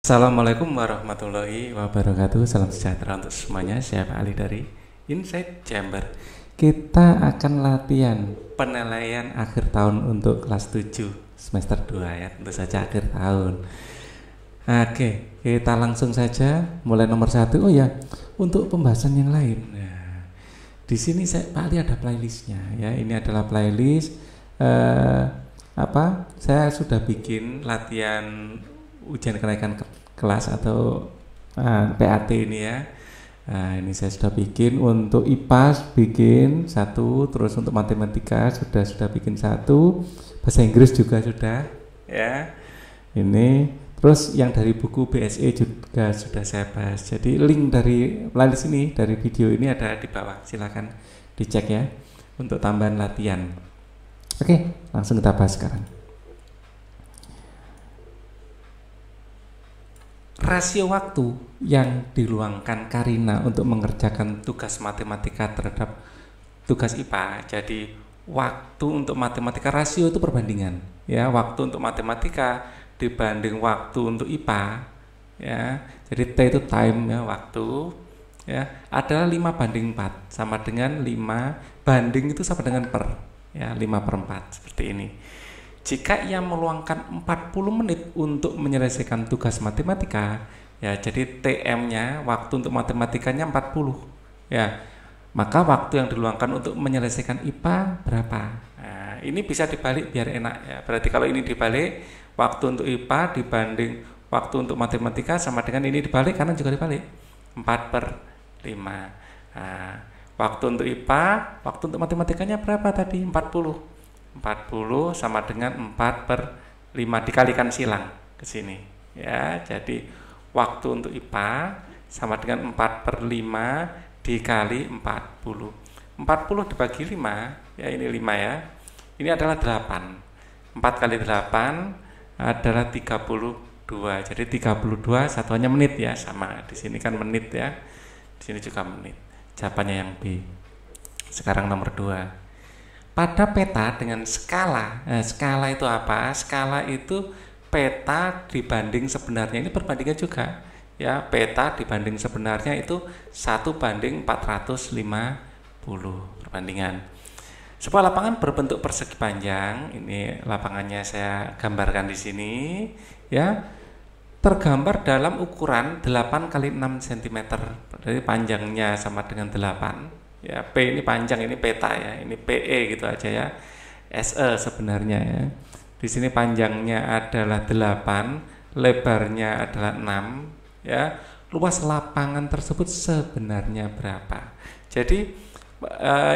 Assalamualaikum warahmatullahi wabarakatuh. Salam sejahtera untuk semuanya. Saya Pak Ali dari Insight Chamber. Kita akan latihan penilaian akhir tahun untuk kelas 7 semester 2 ya, tentu saja akhir tahun. Oke, kita langsung saja mulai nomor 1. Oh ya, untuk pembahasan yang lain. Nah, di sini Pak Ali ada playlistnya ya. Ini adalah playlist saya sudah bikin latihan ujian kenaikan kelas atau PAT ini ya. Nah, ini saya sudah bikin untuk IPA bikin 1, terus untuk matematika sudah bikin 1, bahasa Inggris juga sudah ya. Ini terus yang dari buku BSE juga sudah saya bahas. Jadi link dari playlist ini, dari video ini ada di bawah. Silakan dicek ya untuk tambahan latihan. Oke, langsung kita bahas sekarang. Rasio waktu yang diluangkan Karina untuk mengerjakan tugas matematika terhadap tugas IPA. Jadi waktu untuk matematika, rasio itu perbandingan ya, waktu untuk matematika dibanding waktu untuk IPA ya. Jadi T itu time ya, waktu ya, adalah 5:4 sama dengan 5 banding itu sama dengan per ya, 5/4 seperti ini. Jika ia meluangkan 40 menit untuk menyelesaikan tugas matematika, ya jadi TM-nya, waktu untuk matematikanya 40, ya, maka waktu yang diluangkan untuk menyelesaikan IPA berapa? Nah, ini bisa dibalik biar enak ya. Berarti kalau ini dibalik, waktu untuk IPA dibanding waktu untuk matematika sama dengan ini dibalik, kanan juga dibalik, 4/5. Nah, waktu untuk IPA, waktu untuk matematikanya berapa tadi? 40 sama dengan 4/5 dikalikan silang ke sini ya. Jadi waktu untuk IPA sama dengan 4/5 dikali 40. 40 dibagi 5 ya, ini 5 ya. Ini adalah 8. 4 kali 8 adalah 32. Jadi 32 satuannya menit ya, sama di sini kan menit ya. Di sini juga menit. Jawabannya yang B. Sekarang nomor 2. Pada peta dengan skala, skala itu apa? Skala itu peta dibanding sebenarnya, ini perbandingan juga ya. Peta dibanding sebenarnya itu 1/450 perbandingan. Sebuah lapangan berbentuk persegi panjang, ini lapangannya saya gambarkan di sini ya, tergambar dalam ukuran 8 kali 6 cm. Jadi panjangnya sama dengan 8 ya. P ini panjang, ini peta ya, ini PE gitu aja ya, SE sebenarnya ya. Di sini panjangnya adalah 8, lebarnya adalah 6 ya. Luas lapangan tersebut sebenarnya berapa? Jadi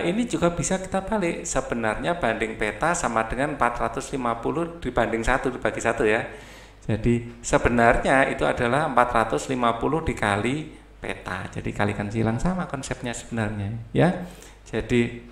ini juga bisa kita balik, sebenarnya banding peta sama dengan 450 dibanding 1 dibagi 1 ya. Jadi sebenarnya itu adalah 450 dikali peta, jadi kalikan silang, sama konsepnya sebenarnya ya. Jadi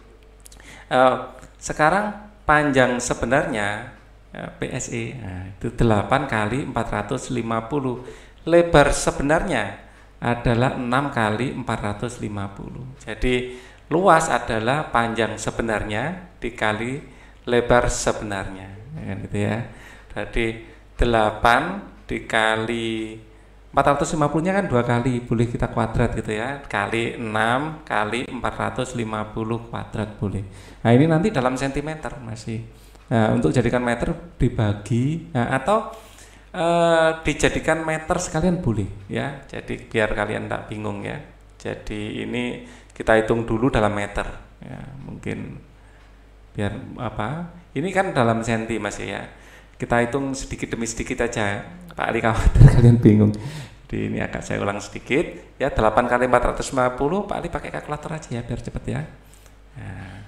sekarang panjang sebenarnya ya, PSE itu 8 kali 450, lebar sebenarnya adalah 6 kali 450. Jadi luas adalah panjang sebenarnya dikali lebar sebenarnya ya, gitu ya. Jadi 8 dikali 450-nya kan 2 kali, boleh kita kuadrat gitu ya, kali 6 kali 450 kuadrat boleh. Nah ini nanti dalam sentimeter masih. Nah, untuk jadikan meter dibagi atau dijadikan meter sekalian boleh ya. Jadi biar kalian tidak bingung ya. Jadi ini kita hitung dulu dalam meter ya, mungkin biar apa? Ini kan dalam senti masih ya. Kita hitung sedikit demi sedikit aja, Pak Ali khawatir kalian bingung. Jadi ini agak saya ulang sedikit ya, 8 kali 450, Pak Ali pakai kalkulator aja ya biar cepet ya. Nah,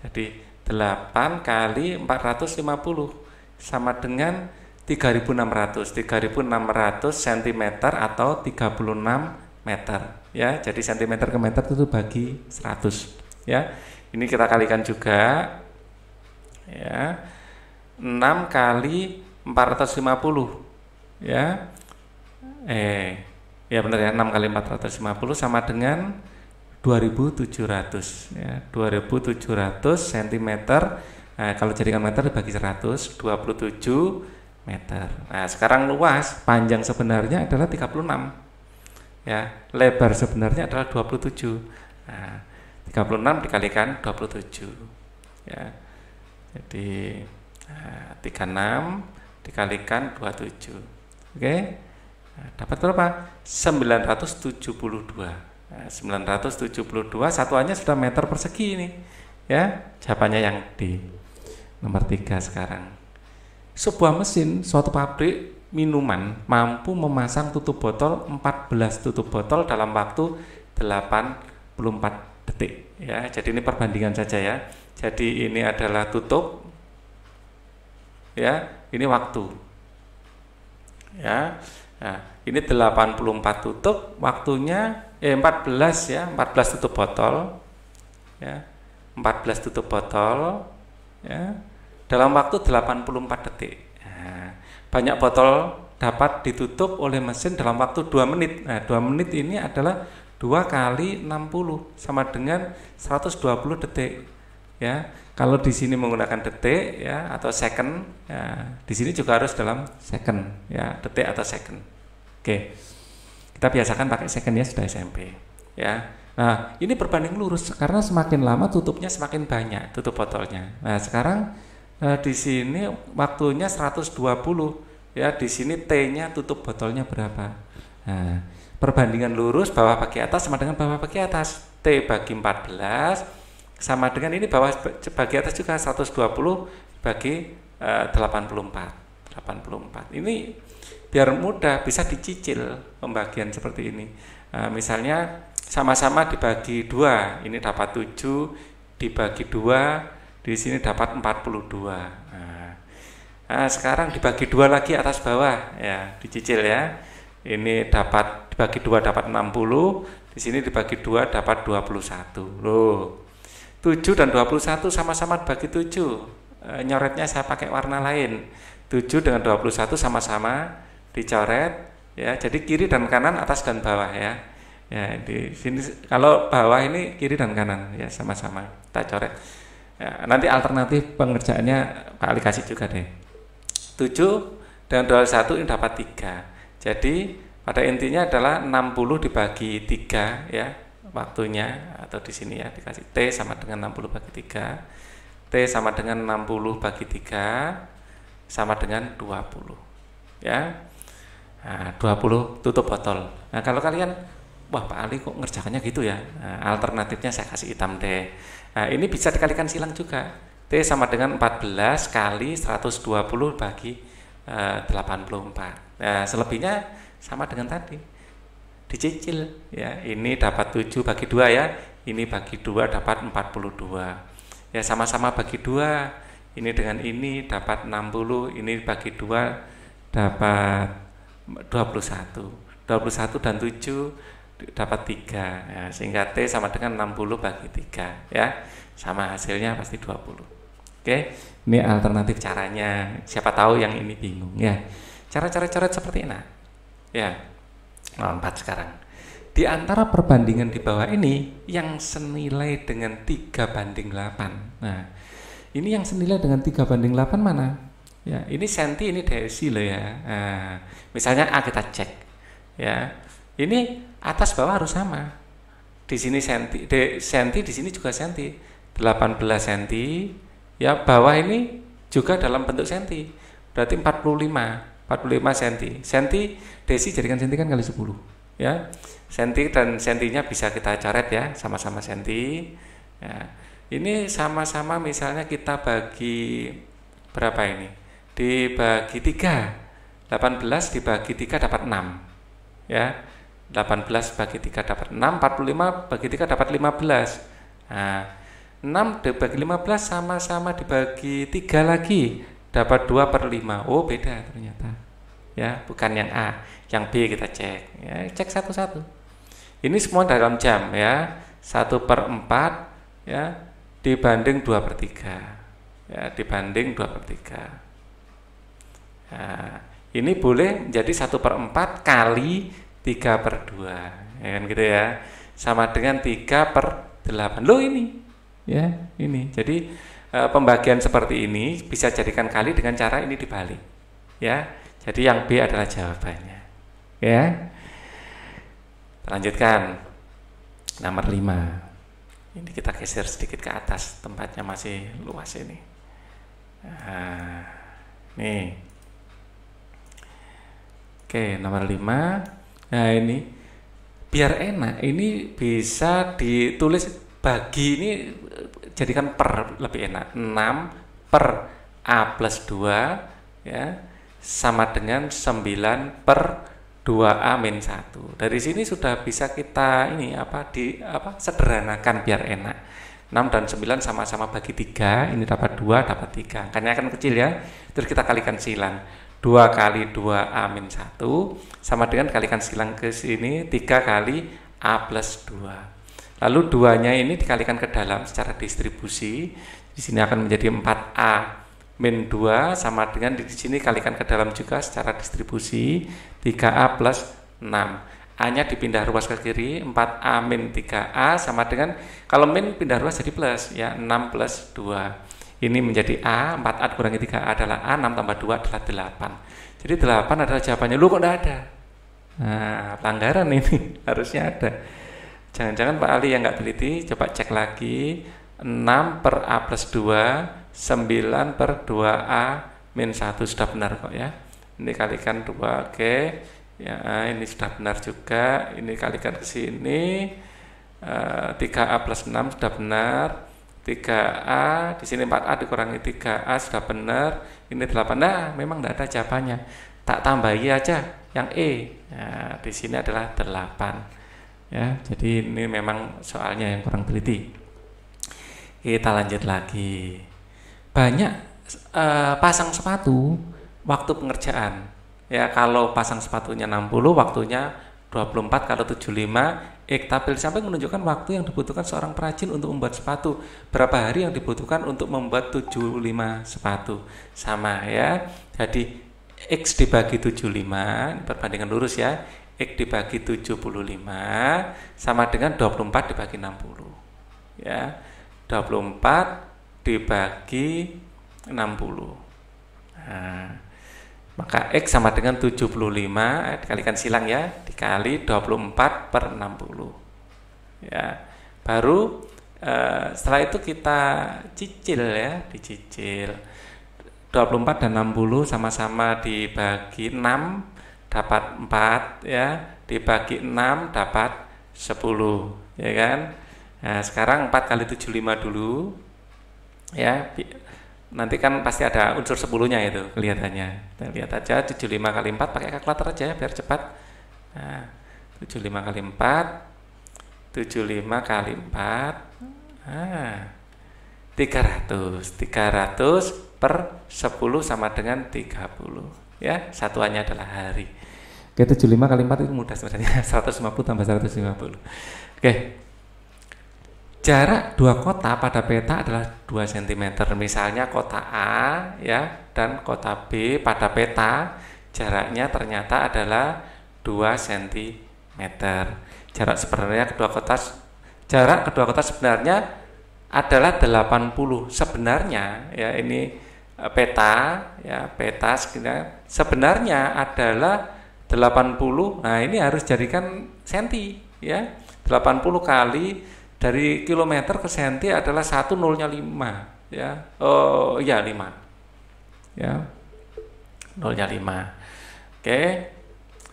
jadi 8 kali 450 sama dengan 3600 cm atau 36 meter ya. Jadi cm ke meter itu bagi 100 ya. Ini kita kalikan juga ya, 6 kali 450 ya, ya benar ya, 6 kali 450 sama dengan 2700 ya, 2700 cm. Nah, kalau jadikan meter dibagi 100, 27 meter. Nah, sekarang luas, panjang sebenarnya adalah 36. Ya, lebar sebenarnya adalah 27. Nah, 36 dikalikan 27. Ya. Jadi 36 dikalikan 27. Oke. Nah, dapat berapa? 972. Nah, 972 satuannya sudah meter persegi ini. Ya, jawabannya yang D. Nomor 3 sekarang. Sebuah mesin suatu pabrik minuman mampu memasang tutup botol 14 tutup botol dalam waktu 84 detik. Ya, jadi ini perbandingan saja ya. Jadi ini adalah tutup, ya, ini waktu. Ya, nah, ini 84 tutup, waktunya 14 ya, 14 tutup botol, ya, 14 tutup botol, ya, dalam waktu 84 detik. Nah, banyak botol dapat ditutup oleh mesin dalam waktu 2 menit. Nah, 2 menit ini adalah 2 kali 60 sama dengan 120 detik. Ya, kalau di sini menggunakan detik ya atau second, ya, di sini juga harus dalam second ya, detik atau second. Oke. Kita biasakan pakai second ya, sudah SMP. Ya. Nah, ini berbanding lurus karena semakin lama tutupnya semakin banyak tutup botolnya. Nah, sekarang di sini waktunya 120 ya, di sini T-nya tutup botolnya berapa? Nah, perbandingan lurus bawah bagi atas sama dengan bawah bagi atas. T bagi 14 sama dengan ini bawah bagi atas juga 120 bagi 84. Ini biar mudah bisa dicicil pembagian seperti ini. Misalnya sama-sama dibagi 2, ini dapat 7 dibagi 2, di sini dapat 42. Nah, sekarang dibagi 2 lagi atas bawah ya, dicicil ya. Ini dapat dibagi 2 dapat 60, di sini dibagi 2 dapat 21. Loh. 7 dan 21 sama-sama dibagi 7. Nyoretnya saya pakai warna lain. 7 dengan 21 sama-sama dicoret ya. Jadi kiri dan kanan, atas dan bawah ya. Ya, di sini kalau bawah ini kiri dan kanan ya, sama-sama kita coret. Ya, nanti alternatif pengerjaannya Pak Ali kasih juga deh. 7 dan 21 ini dapat 3. Jadi pada intinya adalah 60 dibagi 3 ya. Waktunya atau di sini ya dikasih T sama dengan 60 bagi 3. T sama dengan 60 bagi 3 sama dengan 20. Ya. Nah, 20 tutup botol. Nah, kalau kalian wah Pak Ali kok ngerjakannya gitu ya. Nah, alternatifnya saya kasih hitam deh. Nah, ini bisa dikalikan silang juga. T sama dengan 14 kali 120 bagi 84. Nah, selebihnya sama dengan tadi. Dicicil ya, ini dapat 7 bagi 2 ya, ini bagi 2 dapat 42 ya, sama-sama bagi 2, ini dengan ini dapat 60, ini bagi 2 dapat 21 dan 7 dapat 3 ya, sehingga T sama dengan 60 bagi 3 ya, sama hasilnya pasti 20. Oke, ini alternatif caranya, siapa tahu yang ini bingung ya, cara-cara coret seperti ini ya. 4 sekarang. Di antara perbandingan di bawah ini yang senilai dengan 3:8. Nah, ini yang senilai dengan 3:8 mana? Ya, ini senti, ini desi loh ya. Nah, misalnya A kita cek. Ya. Ini atas bawah harus sama. Di sini senti, senti di sini juga senti. 18 senti. Ya, bawah ini juga dalam bentuk senti. Berarti 45 senti. Senti desi jadikan senti kan kali 10 ya. Senti dan sentinya bisa kita coret ya, sama-sama senti ya. Ini sama-sama misalnya kita bagi berapa ini, dibagi 3, 18 dibagi 3 dapat 6 ya, 18 bagi 3 dapat 6, 45 bagi 3 dapat 15. Nah, 6 dibagi 15 sama-sama dibagi 3 lagi dapat 2/5. Oh, beda ternyata ya, bukan yang A, yang B kita cek ya, cek satu-satu. Ini semua dalam jam ya, 1/4 ya dibanding 2/3 ya, dibanding 2/3. Nah, ini boleh menjadi 1/4 kali 3/2 ya kan gitu ya, sama dengan 3/8. Loh ini ya, ini jadi pembagian seperti ini bisa jadikan kali dengan cara ini dibalik ya. Jadi yang B adalah jawabannya. Ya. Lanjutkan. Nomor 5. Ini kita geser sedikit ke atas, tempatnya masih luas ini. Nah, nih. Oke, nomor 5. Nah, ini biar enak, ini bisa ditulis bagi, ini jadikan per, lebih enak. 6 per A plus 2 ya, sama dengan 9 per 2A min 1. Dari sini sudah bisa kita ini sederhanakan biar enak. 6 dan 9 sama-sama bagi 3, ini dapat 2, dapat 3. Angkanya akan kecil ya. Terus kita kalikan silang. 2 kali 2A min 1 sama dengan kalikan silang ke sini 3 kali A plus 2. Lalu 2-nya ini dikalikan ke dalam secara distribusi. Di sini akan menjadi 4A min 2 sama dengan di sini kalikan ke dalam juga secara distribusi 3A plus 6. A-nya dipindah ruas ke kiri, 4A min 3A sama dengan, kalau min pindah ruas jadi plus ya, 6 plus 2. Ini menjadi A, 4A dikurangi 3A adalah A, 6 tambah 2 adalah 8. Jadi 8 adalah jawabannya. Lu kok enggak ada? Nah, pelanggaran ini harusnya ada. Jangan-jangan Pak Ali yang nggak teliti, coba cek lagi. 6 per A plus 2, 9 per 2A min 1 sudah benar kok ya. Ini kalikan 2, oke. Ya, ini sudah benar juga. Ini kalikan ke sini. 3A plus 6 sudah benar. 3A, di sini 4A dikurangi 3A sudah benar. Ini 8. Nah, memang tidak ada jawabannya. Tak tambahi aja yang E. Nah, di sini adalah 8. Ya, jadi ini memang soalnya yang kurang teliti. Kita lanjut lagi. Banyak pasang sepatu waktu pengerjaan. Ya, kalau pasang sepatunya 60, waktunya 24, kalau 75. Tabel samping menunjukkan waktu yang dibutuhkan seorang perajin untuk membuat sepatu. Berapa hari yang dibutuhkan untuk membuat 75 sepatu. Sama ya. Jadi X dibagi 75, perbandingan lurus ya. X dibagi 75 sama dengan 24 dibagi 60. Ya. 24 dibagi 60. Nah, maka X sama dengan 75, dikalikan silang ya, dikali 24 per 60. Ya, baru setelah itu kita cicil ya, dicicil. 24 dan 60 sama-sama dibagi 6 dapat 4 ya, dibagi 6 dapat 10, ya kan? Nah, sekarang 4 kali 75 dulu. Ya, nanti kan pasti ada unsur 10-nya itu kelihatannya. Kita lihat aja 75 kali 4 pakai kalkulator aja biar cepat. Nah, 75 kali 4, 75 kali 4. Nah, 300. 300 per 10 sama dengan 30. Ya, satuannya adalah hari. Oke, 75 kali 4 itu mudah sebenarnya. 150 tambah 150. Oke. Jarak dua kota pada peta adalah 2 cm. Misalnya kota A ya dan kota B pada peta jaraknya ternyata adalah 2 cm. Jarak kedua kota sebenarnya adalah 80. Sebenarnya ya ini peta sebenarnya adalah 80. Nah, ini harus jadikan senti ya. 80 kali dari kilometer ke senti adalah 1 nolnya 5 ya. Oh iya 5 ya, nolnya 5. Oke.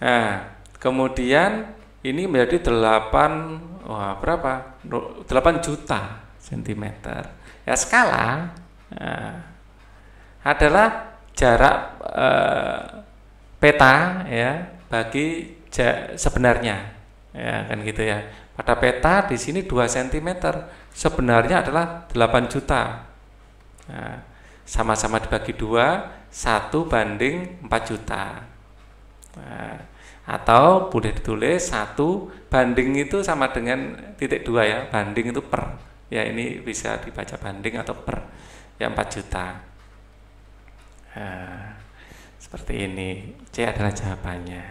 Nah, kemudian ini menjadi 8 juta sentimeter ya. Skala adalah jarak peta ya bagi sebenarnya ya, kan gitu ya. Pada peta di sini 2 cm, sebenarnya adalah 8 juta. Nah, sama-sama dibagi 2, 1 banding 4 juta. Nah, atau boleh ditulis 1 banding itu sama dengan titik 2 ya, banding itu per. Ya, ini bisa dibaca banding atau per. Ya, 4 juta. Nah, seperti ini. C adalah jawabannya.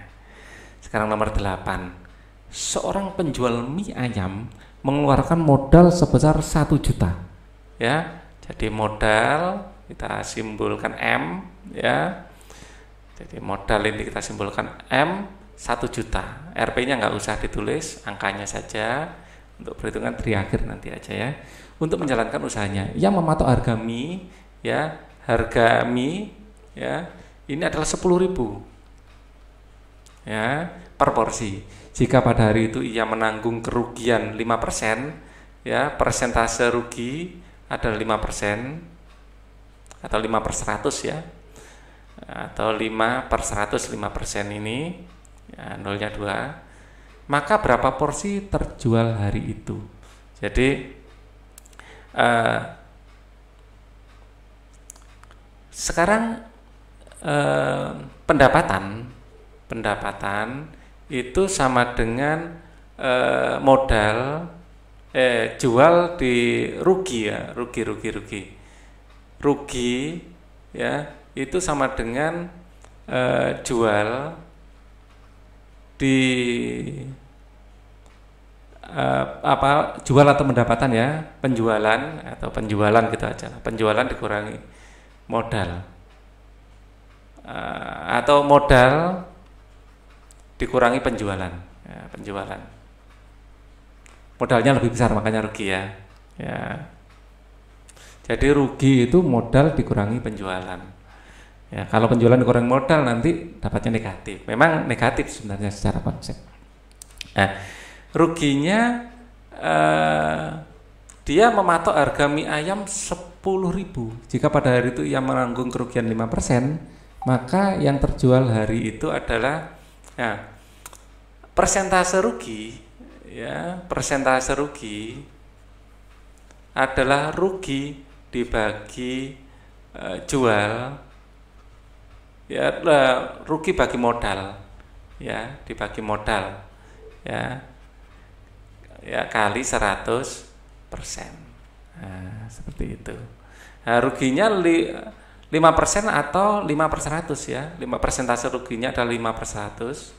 Sekarang nomor 8. Seorang penjual mie ayam mengeluarkan modal sebesar 1 juta ya. Jadi modal kita simbolkan M ya. Jadi modal ini kita simbolkan M 1 juta. RP-nya nggak usah ditulis, angkanya saja untuk perhitungan di akhir nanti aja ya. Untuk menjalankan usahanya, yang mematok harga mie ya, harga mie ya, ini adalah 10.000 ya per porsi. Jika pada hari itu ia menanggung kerugian 5%, ya persentase rugi adalah 5% atau 5/100 ya, atau 5/100, 5% ini ya, 0,2, maka berapa porsi terjual hari itu. Jadi sekarang pendapatan itu sama dengan modal jual di rugi ya, rugi ya, itu sama dengan jual di jual atau pendapatan ya, penjualan gitu aja, penjualan dikurangi modal, atau modal dikurangi penjualan ya, penjualan modalnya lebih besar makanya rugi ya. Jadi rugi itu modal dikurangi penjualan ya. Kalau penjualan dikurangi modal nanti dapatnya negatif. Memang negatif sebenarnya secara konsep. Nah, ruginya dia mematok harga mie ayam 10.000. Jika pada hari itu ia menanggung kerugian 5%, maka yang terjual hari itu adalah persentase rugi ya, persentase rugi adalah rugi dibagi jual ya, rugi bagi modal ya, dibagi modal ya kali 100%. Nah, seperti itu. Nah, ruginya 5% atau 5/100 ya. 5 persentase ruginya adalah 5/100.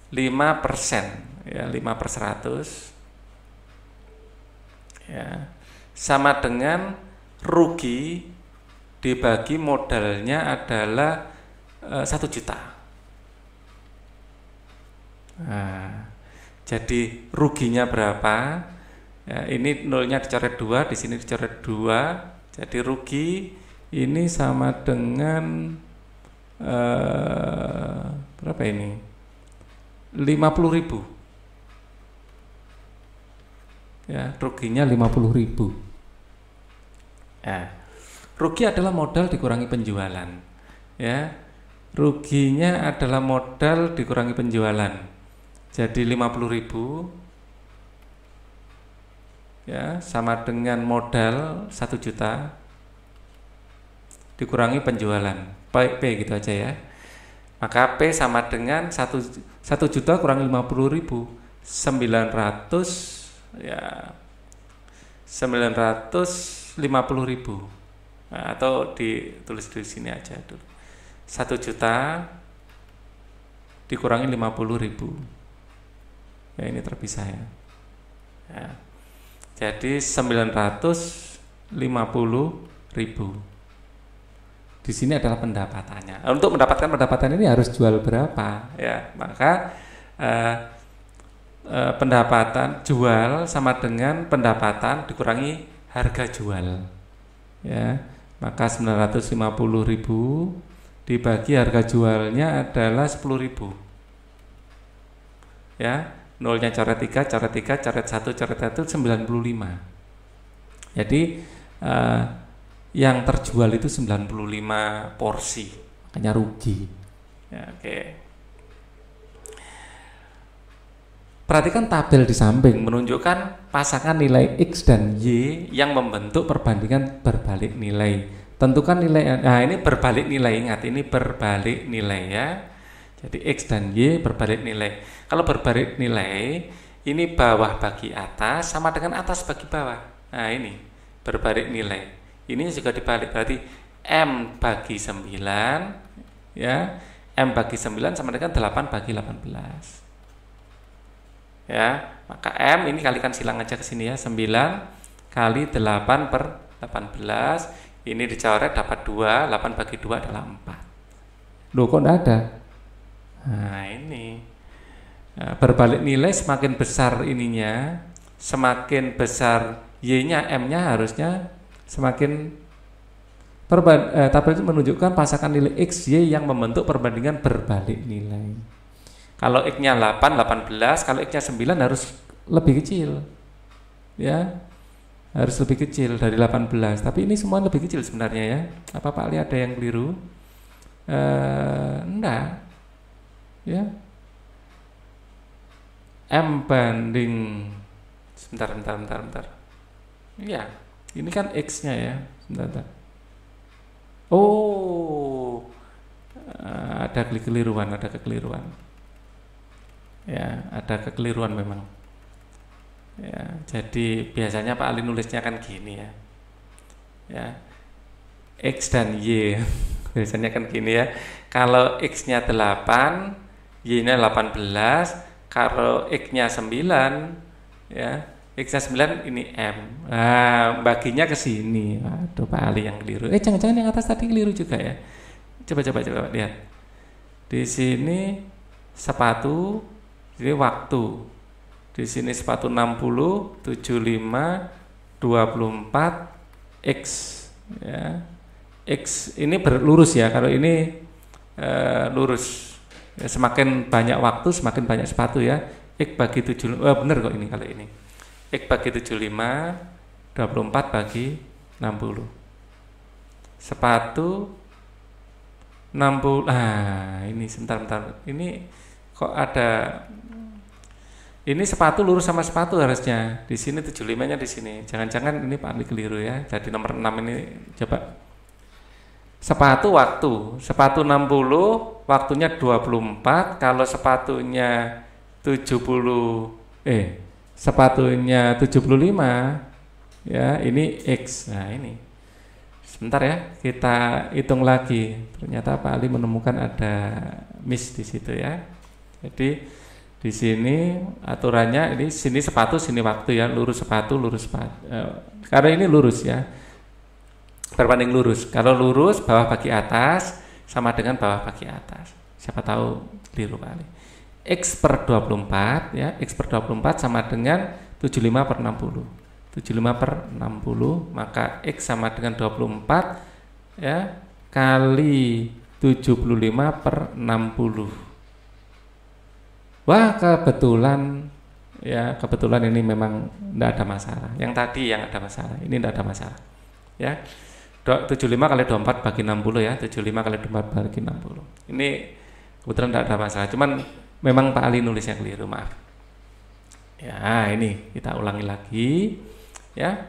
5% ya, 5/100 ya, sama dengan rugi dibagi modalnya adalah 1 juta. Nah, jadi ruginya berapa? Ya, ini nolnya dicoret 2, di sini dicoret 2. Jadi rugi ini sama dengan berapa ini? 50.000 ya, ruginya 50.000 ya. Rugi adalah modal dikurangi penjualan ya, ruginya adalah modal dikurangi penjualan, jadi 50.000 ya, sama dengan modal 1 juta dikurangi penjualan, P gitu aja ya. Maka P sama dengan 1 juta kurang 50.000, 900 ya, 950.000. Nah, atau ditulis di sini aja dulu. 1 juta dikurangi 50.000. Ya, ini terpisah ya. Jadi 950.000. Di sini adalah pendapatannya. Untuk mendapatkan pendapatan ini harus jual berapa ya, maka pendapatan jual sama dengan pendapatan dikurangi harga jual ya, maka 950.000 dibagi harga jualnya adalah 10.000 ya, nolnya coret 3, coret 1, coret 1, 95. Jadi yang terjual itu 95 porsi, makanya rugi ya. Perhatikan tabel di samping menunjukkan pasangan nilai X dan Y yang membentuk perbandingan berbalik nilai. Tentukan nilai, nah ini berbalik nilai, ingat ini berbalik nilai ya. Jadi X dan Y berbalik nilai. Kalau berbalik nilai, ini bawah bagi atas sama dengan atas bagi bawah. Nah ini berbalik nilai. Ini juga dibalik, berarti M bagi 9 ya, M bagi 9 sama dengan 8 bagi 18 ya, maka M ini kalikan silang aja ke sini ya, 9 kali 8/18 Ini dicoret dapat 2, 8 bagi 2 adalah 4. Loh kok enggak ada? Nah ini berbalik nilai semakin besar ininya, semakin besar Y-nya, M-nya harusnya semakin tabel itu menunjukkan pasangan nilai X, Y yang membentuk perbandingan berbalik nilai. Kalau X-nya 8, 18, kalau X-nya 9 harus lebih kecil. Ya. Harus lebih kecil dari 18. Tapi ini semua lebih kecil sebenarnya ya. Apa Pak Ali ada yang keliru? Enggak. Ya. M banding sebentar. Iya, ini kan X-nya ya. Sebentar. Oh, ada kekeliruan. Ya, ada kekeliruan memang. Ya, jadi biasanya Pak Ali nulisnya kan gini ya. Ya. X dan Y. Biasanya kan gini ya. Kalau X-nya 8, Y-nya 18, kalau X-nya 9, ya. X-nya 9 ini M. Nah, baginya ke sini. Waduh, Pak Ali yang keliru. Jangan-jangan yang atas tadi keliru juga ya. Coba lihat. Di sini sepatu, ini waktu. Di sini sepatu 60, 75, 24, X ya. X ini berlurus ya. Kalau ini lurus. Ya, semakin banyak waktu, semakin banyak sepatu ya. X bagi 7, benar kok ini kalau ini. X bagi 75, 24 bagi 60. Sepatu 60. Ini sebentar. Ini kok ada, ini sepatu lurus sama sepatu harusnya. Di sini 75-nya di sini. Jangan-jangan ini Pak Ali keliru ya. Jadi nomor 6 ini coba. Sepatu waktu. Sepatu 60, waktunya 24. Kalau sepatunya 70 sepatunya 75 ya, ini X. Nah, ini. Sebentar ya, kita hitung lagi. Ternyata Pak Ali menemukan ada miss di situ ya. Jadi di sini aturannya ini sini sepatu, sini waktu ya, lurus sepatu. Karena ini lurus ya. Berbanding lurus. Kalau lurus bawah bagi atas sama dengan bawah bagi atas. Siapa tahu keliru Pak Ali. X per 24 ya, X per 24 sama dengan 75 per 60. 75 per 60, maka X sama dengan 24 ya kali 75 per 60. Wah, kebetulan ini memang tidak ada masalah. Yang tadi yang ada masalah, ini tidak ada masalah. Ya. 75 kali 24 bagi 60 ya, 75 kali 24 bagi 60. Ini kebetulan tidak ada masalah. Cuman memang Pak Ali nulisnya keliru, maaf. Ya, ini kita ulangi lagi. Ya,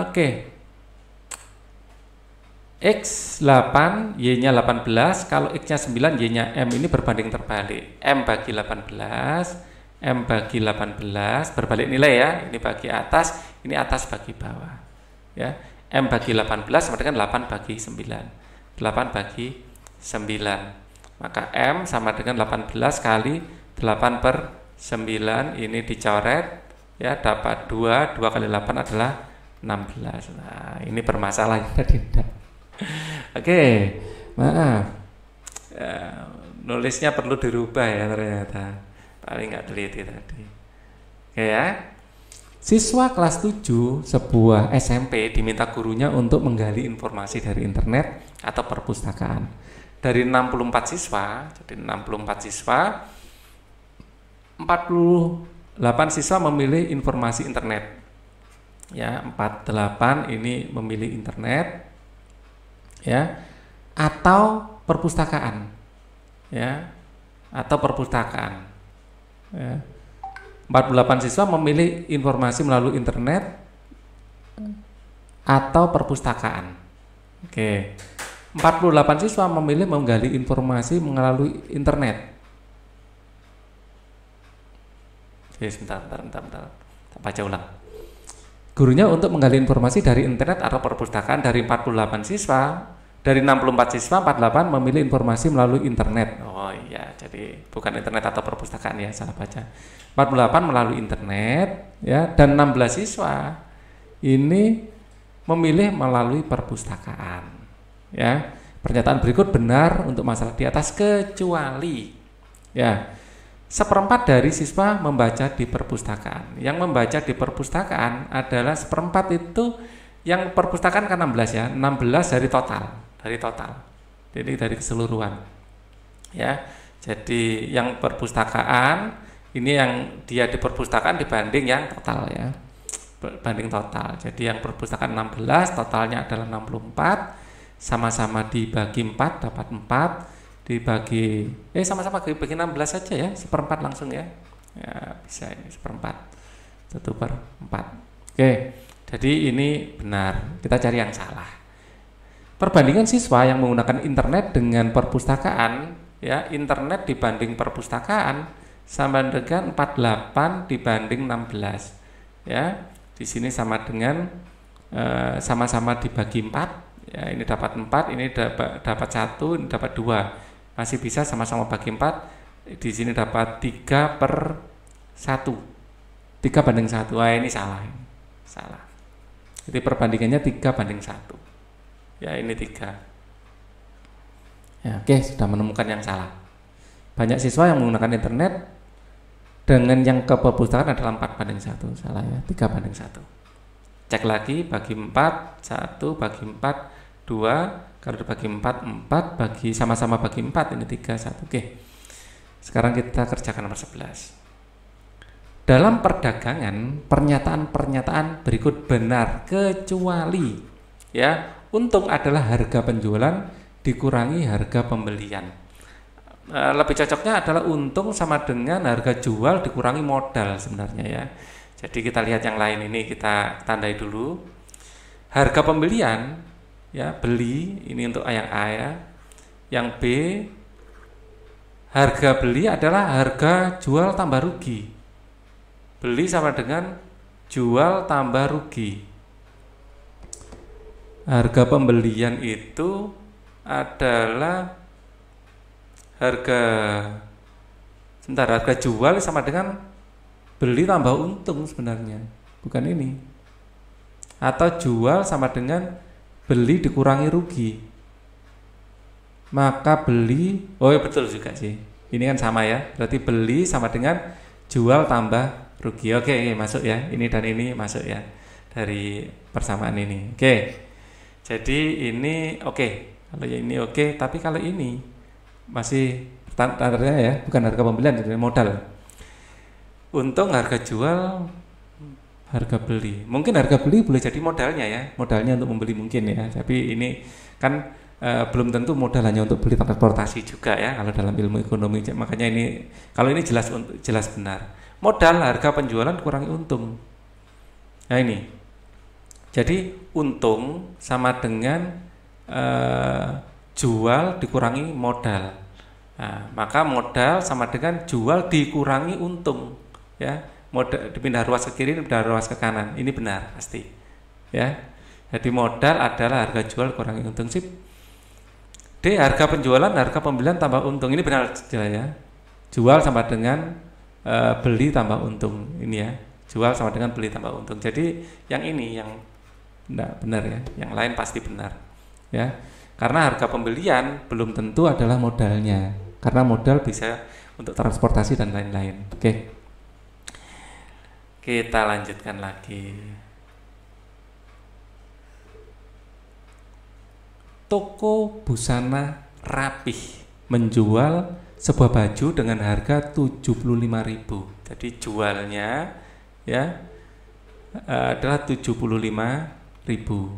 oke. X 8, Y-nya 18. Kalau X-nya 9, Y-nya M. Ini berbanding terbalik. M bagi 18, M bagi 18, berbalik nilai ya. Ini bagi atas, ini atas bagi bawah. Ya, M bagi 18 sama dengan 8 bagi 9. 8 bagi 9. Maka M sama dengan 18 kali 8 per 9. Ini dicoret. Ya, dapat 2 kali 8 adalah 16. Nah, ini permasalahan tadi. Oke, maaf. Ya, nulisnya perlu dirubah ya ternyata. Paling nggak teliti tadi. Oke ya. Siswa kelas 7 sebuah SMP diminta gurunya untuk menggali informasi dari internet atau perpustakaan. Dari 64 siswa, jadi 64 siswa, 48 siswa memilih informasi internet. Ya, 48 ini memilih internet. Ya, atau perpustakaan. Ya, atau perpustakaan. Ya. 48 siswa memilih informasi melalui internet atau perpustakaan. Oke. 48 siswa memilih menggali informasi melalui internet. Oke, sebentar. Kita baca ulang. Gurunya untuk menggali informasi dari internet atau perpustakaan. Dari 48 siswa, dari 64 siswa, 48 memilih informasi melalui internet. Oh iya, jadi bukan internet atau perpustakaan ya, salah baca. 48 melalui internet ya, dan 16 siswa ini memilih melalui perpustakaan. Ya, pernyataan berikut benar untuk masalah di atas kecuali ya, seperempat dari siswa membaca di perpustakaan. Yang membaca di perpustakaan adalah seperempat itu yang perpustakaan kan 16 ya, 16 dari total. Jadi dari keseluruhan. Ya. Jadi yang perpustakaan ini yang dia di perpustakaan dibanding yang total ya. Banding total. Jadi yang perpustakaan 16, totalnya adalah 64. Sama-sama dibagi 4 dapat 4, dibagi sama-sama dibagi 16 saja ya, seperempat langsung ya. Ya bisa ini seperempat 1/4. Oke, jadi ini benar. Kita cari yang salah. Perbandingan siswa yang menggunakan internet dengan perpustakaan ya, internet dibanding perpustakaan sama dengan 48 dibanding 16 ya. Di sini sama dengan sama-sama dibagi 4 ya, ini dapat 4, ini dapat 1, ini dapat 2. Masih bisa sama-sama bagi 4. Di sini dapat 3/1. 3/1. Wah, ini salah. Salah. Jadi perbandingannya 3/1. Ya, ini 3. Ya, oke, sudah menemukan yang salah. Banyak siswa yang menggunakan internet dengan yang ke perpustakaan adalah 4/1. Salah ya, 3/1. Cek lagi, bagi 4, 1 bagi 4, 2, kalau dibagi 4, 4, bagi sama-sama bagi 4, ini 3, 1. Oke. Sekarang kita kerjakan nomor 11. Dalam perdagangan, pernyataan-pernyataan berikut benar kecuali ya, untung adalah harga penjualan dikurangi harga pembelian. Lebih cocoknya adalah untung sama dengan harga jual dikurangi modal sebenarnya ya. Jadi kita lihat yang lain ini, kita tandai dulu. Harga pembelian ya, beli ini untuk yang A ya. Yang B, harga beli adalah harga jual tambah rugi. Beli sama dengan jual tambah rugi. Harga pembelian itu adalah harga jual sama dengan beli tambah untung sebenarnya, bukan ini. Atau jual sama dengan beli dikurangi rugi. Maka beli, ya betul juga sih. Ini kan sama ya, berarti beli sama dengan jual tambah rugi. Oke, masuk ya. Ini dan ini masuk ya dari persamaan ini. Oke. Jadi ini oke. Kalau ini oke, tapi kalau ini masih standarnya ya, bukan harga pembelian, jadi modal. Untung harga jual, harga beli. Mungkin harga beli boleh jadi modalnya ya, modalnya untuk membeli mungkin ya. Tapi ini kan belum tentu modal hanya untuk beli transportasi juga ya kalau dalam ilmu ekonomi. Makanya ini kalau ini jelas benar. Modal harga penjualan kurangi untung. Nah ini. Jadi untung sama dengan jual dikurangi modal. Nah, maka modal sama dengan jual dikurangi untung. Ya, modal dipindah ruas ke kiri, dipindah ruas ke kanan. Ini benar pasti. Ya. Jadi modal adalah harga jual kurangi untung. Sip. D, harga penjualan, harga pembelian tambah untung. Ini benar ya. Jual sama dengan beli tambah untung. Ini ya. Jual sama dengan beli tambah untung. Jadi yang ini yang enggak benar ya. Yang lain pasti benar. Ya. Karena harga pembelian belum tentu adalah modalnya. Karena modal bisa untuk transportasi dan lain-lain. Oke. Kita lanjutkan lagi. Toko busana rapih menjual sebuah baju dengan harga 75.000. Jadi jualnya ya adalah 75.000.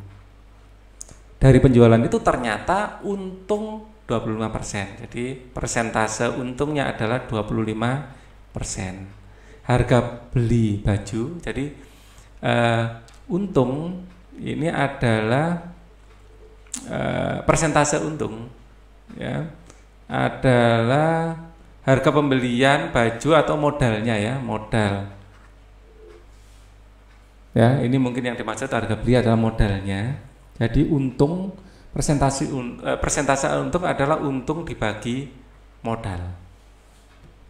Dari penjualan itu ternyata untung 25%. Jadi persentase untungnya adalah 25%. Harga beli baju, jadi untung ini adalah persentase untung ya, adalah harga pembelian baju atau modalnya ya, modal ya. Ini mungkin yang dimaksud harga beli adalah modalnya. Jadi untung persentase untung adalah untung dibagi modal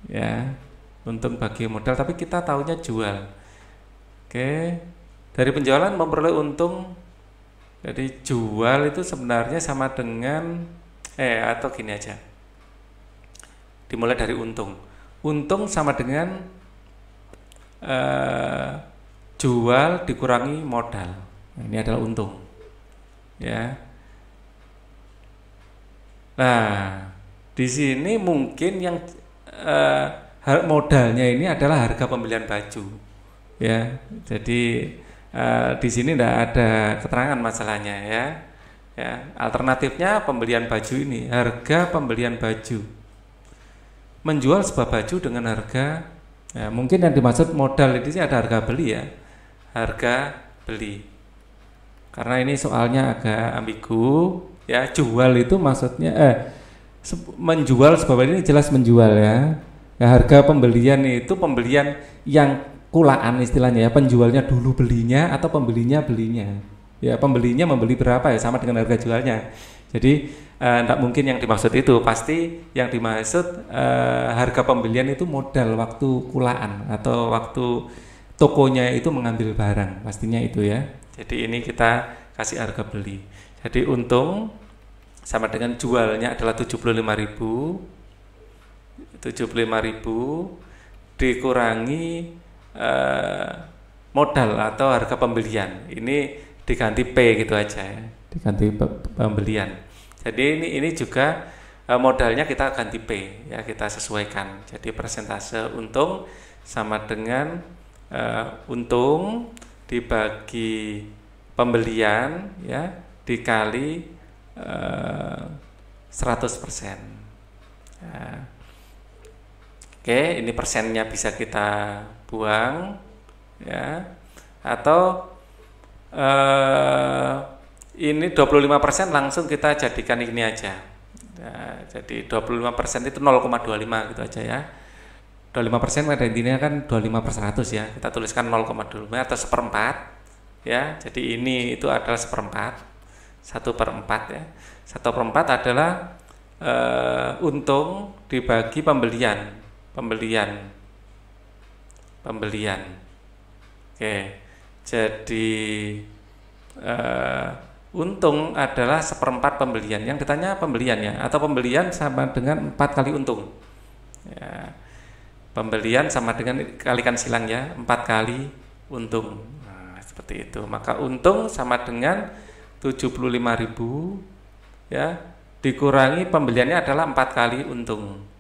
ya, untung bagi modal, tapi kita tahunya jual. Oke, dari penjualan memperoleh untung Jadi jual itu sebenarnya sama dengan atau gini aja. Dimulai dari untung. Untung sama dengan jual dikurangi modal. Nah, ini adalah untung. Ya. Nah, di sini mungkin yang modalnya ini adalah harga pembelian baju. Ya. Jadi di sini tidak ada keterangan masalahnya ya. Ya, alternatifnya pembelian baju ini, harga pembelian baju. Menjual sebuah baju dengan harga, ya, mungkin yang dimaksud modal ini sih ada harga beli ya, harga beli. Karena ini soalnya agak ambigu, ya jual itu maksudnya menjual sebuah baju ini jelas menjual ya. Ya harga pembelian itu pembelian yang kulaan istilahnya ya, penjualnya dulu belinya atau pembelinya belinya. Ya pembelinya membeli berapa ya sama dengan harga jualnya. Jadi tidak mungkin yang dimaksud itu, pasti yang dimaksud harga pembelian itu modal waktu kulaan atau waktu tokonya itu mengambil barang, pastinya itu ya. Jadi ini kita kasih harga beli. Jadi untung sama dengan jualnya adalah 75.000 dikurangi modal atau harga pembelian. Ini diganti P gitu aja ya, diganti pembelian. Jadi ini juga modalnya kita ganti P ya, kita sesuaikan. Jadi persentase untung sama dengan untung dibagi pembelian ya dikali 100%. Nah, oke, ini persennya bisa kita buang ya, atau ini 25% langsung kita jadikan ini aja. Nah, jadi 25% itu 0,25 gitu aja ya. 25% pada intinya kan 25/100 ya. Kita tuliskan 0,25 atau 1/4 ya. Jadi ini itu adalah 1/4. 1/4 ya. 1/4 adalah untung dibagi pembelian. Oke. Jadi untung adalah 1/4 pembelian. Yang ditanya pembelian ya, atau pembelian sama dengan 4 kali untung ya. Pembelian sama dengan kalikan silang ya, 4 kali untung. Nah, seperti itu. Maka untung sama dengan 75.000 ya, dikurangi pembeliannya adalah 4 kali untung.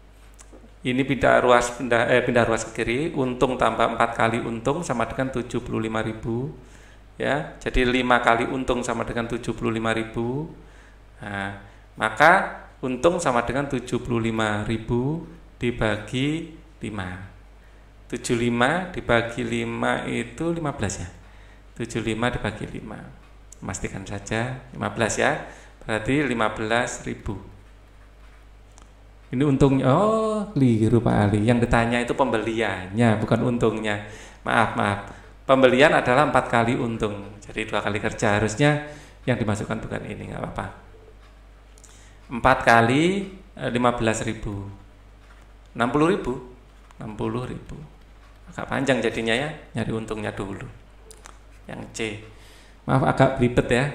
Ini pindah ruas ke kiri, untung tambah 4 kali untung sama dengan 75.000 ya. Jadi 5 kali untung sama dengan 75.000. Nah, maka untung sama dengan 75.000 dibagi 5. 75 dibagi 5 itu 15 ya. 75 dibagi 5. Pastikan saja 15 ya. Berarti 15.000. Ini untungnya, keliru Pak Ali. Yang ditanya itu pembeliannya, bukan untungnya. Maaf. Pembelian adalah 4 kali untung. Jadi 2 kali kerja. Harusnya yang dimasukkan bukan ini, nggak apa-apa. 4 kali 15.000. 60.000. Agak panjang jadinya ya. Nyari untungnya dulu. Yang C. Maaf agak belibet ya.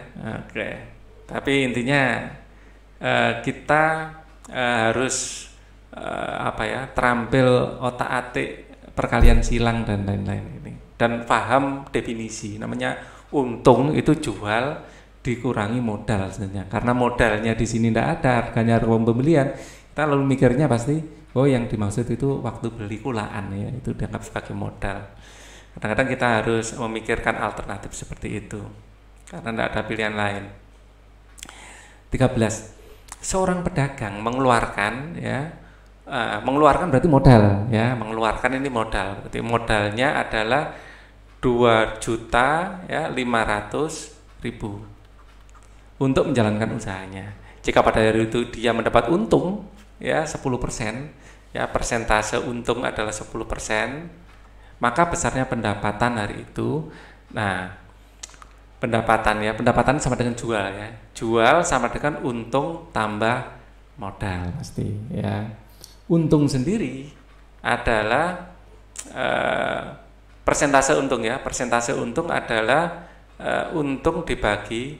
Oke. Tapi intinya kita harus terampil otak-atik perkalian silang dan lain-lain ini, dan paham definisi. Namanya untung itu jual dikurangi modal sebenarnya, karena modalnya di sini tidak ada, harganya harga pembelian. Kita lalu mikirnya pasti yang dimaksud itu waktu beli kulaan ya, itu dianggap sebagai modal. Kadang-kadang kita harus memikirkan alternatif seperti itu karena tidak ada pilihan lain. 13. Seorang pedagang mengeluarkan ya, mengeluarkan berarti modal ya, mengeluarkan ini modal. Berarti modalnya adalah 2.500.000 untuk menjalankan usahanya. Jika pada hari itu dia mendapat untung ya 10%, ya persentase untung adalah 10%, maka besarnya pendapatan hari itu. Nah, pendapatan sama dengan jual ya. Jual sama dengan untung tambah modal pasti ya. Untung sendiri adalah persentase untung ya. Persentase untung adalah untung dibagi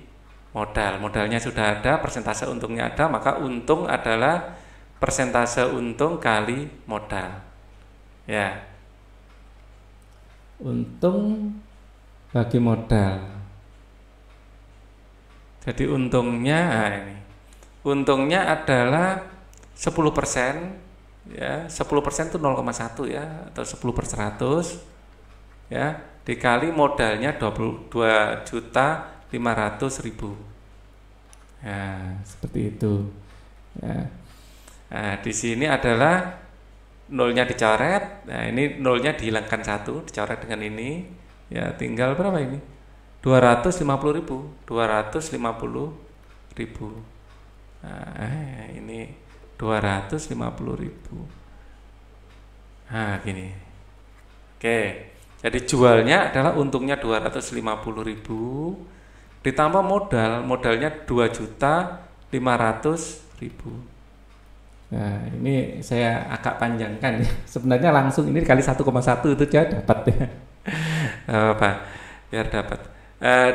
modalnya sudah ada, persentase untungnya ada, maka untung adalah persentase untung kali modal. Ya. Untung bagi modal. Jadi untungnya ini. Untungnya adalah 10%, ya. 10% itu 0,1 ya, atau 10/100 ya, dikali modalnya 22.500.000. Ya, seperti itu. Ya. Nah, di sini adalah nolnya dicoret. Nah, ini nolnya dihilangkan 1, dicoret dengan ini. Ya, tinggal berapa ini? 250.000. 250.000. Nah, ini 250.000. Nah, gini. Oke. Jadi jualnya adalah untungnya 250.000 ditambah modalnya 2.500.000. Nah, ini saya agak panjangkan ya. Sebenarnya langsung ini kali 1,1 itu dia dapat ya. Apa? Biar dapat.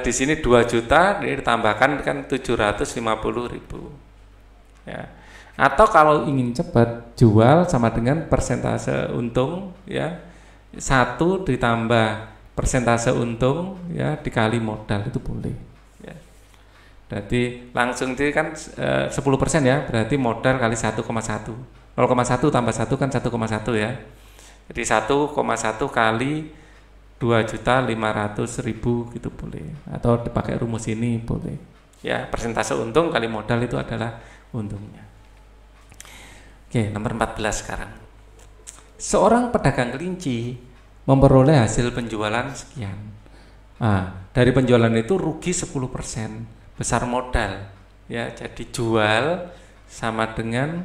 Di sini 2 juta ini ditambahkan kan 750.000. Ya. Atau kalau ingin cepat, jual sama dengan persentase untung ya. 1 ditambah persentase untung ya dikali modal itu boleh. Ya. Berarti langsung itu kan 10% ya, berarti modal kali 1,1. 0,1 tambah 1 kan 1,1 ya. Jadi 1,1 kali 2.500.000 gitu boleh. Atau dipakai rumus ini boleh. Ya, persentase untung kali modal itu adalah untungnya. Oke, nomor 14 sekarang. Seorang pedagang kelinci memperoleh hasil penjualan sekian. Dari penjualan itu rugi 10%, besar modal. Ya, jadi jual sama dengan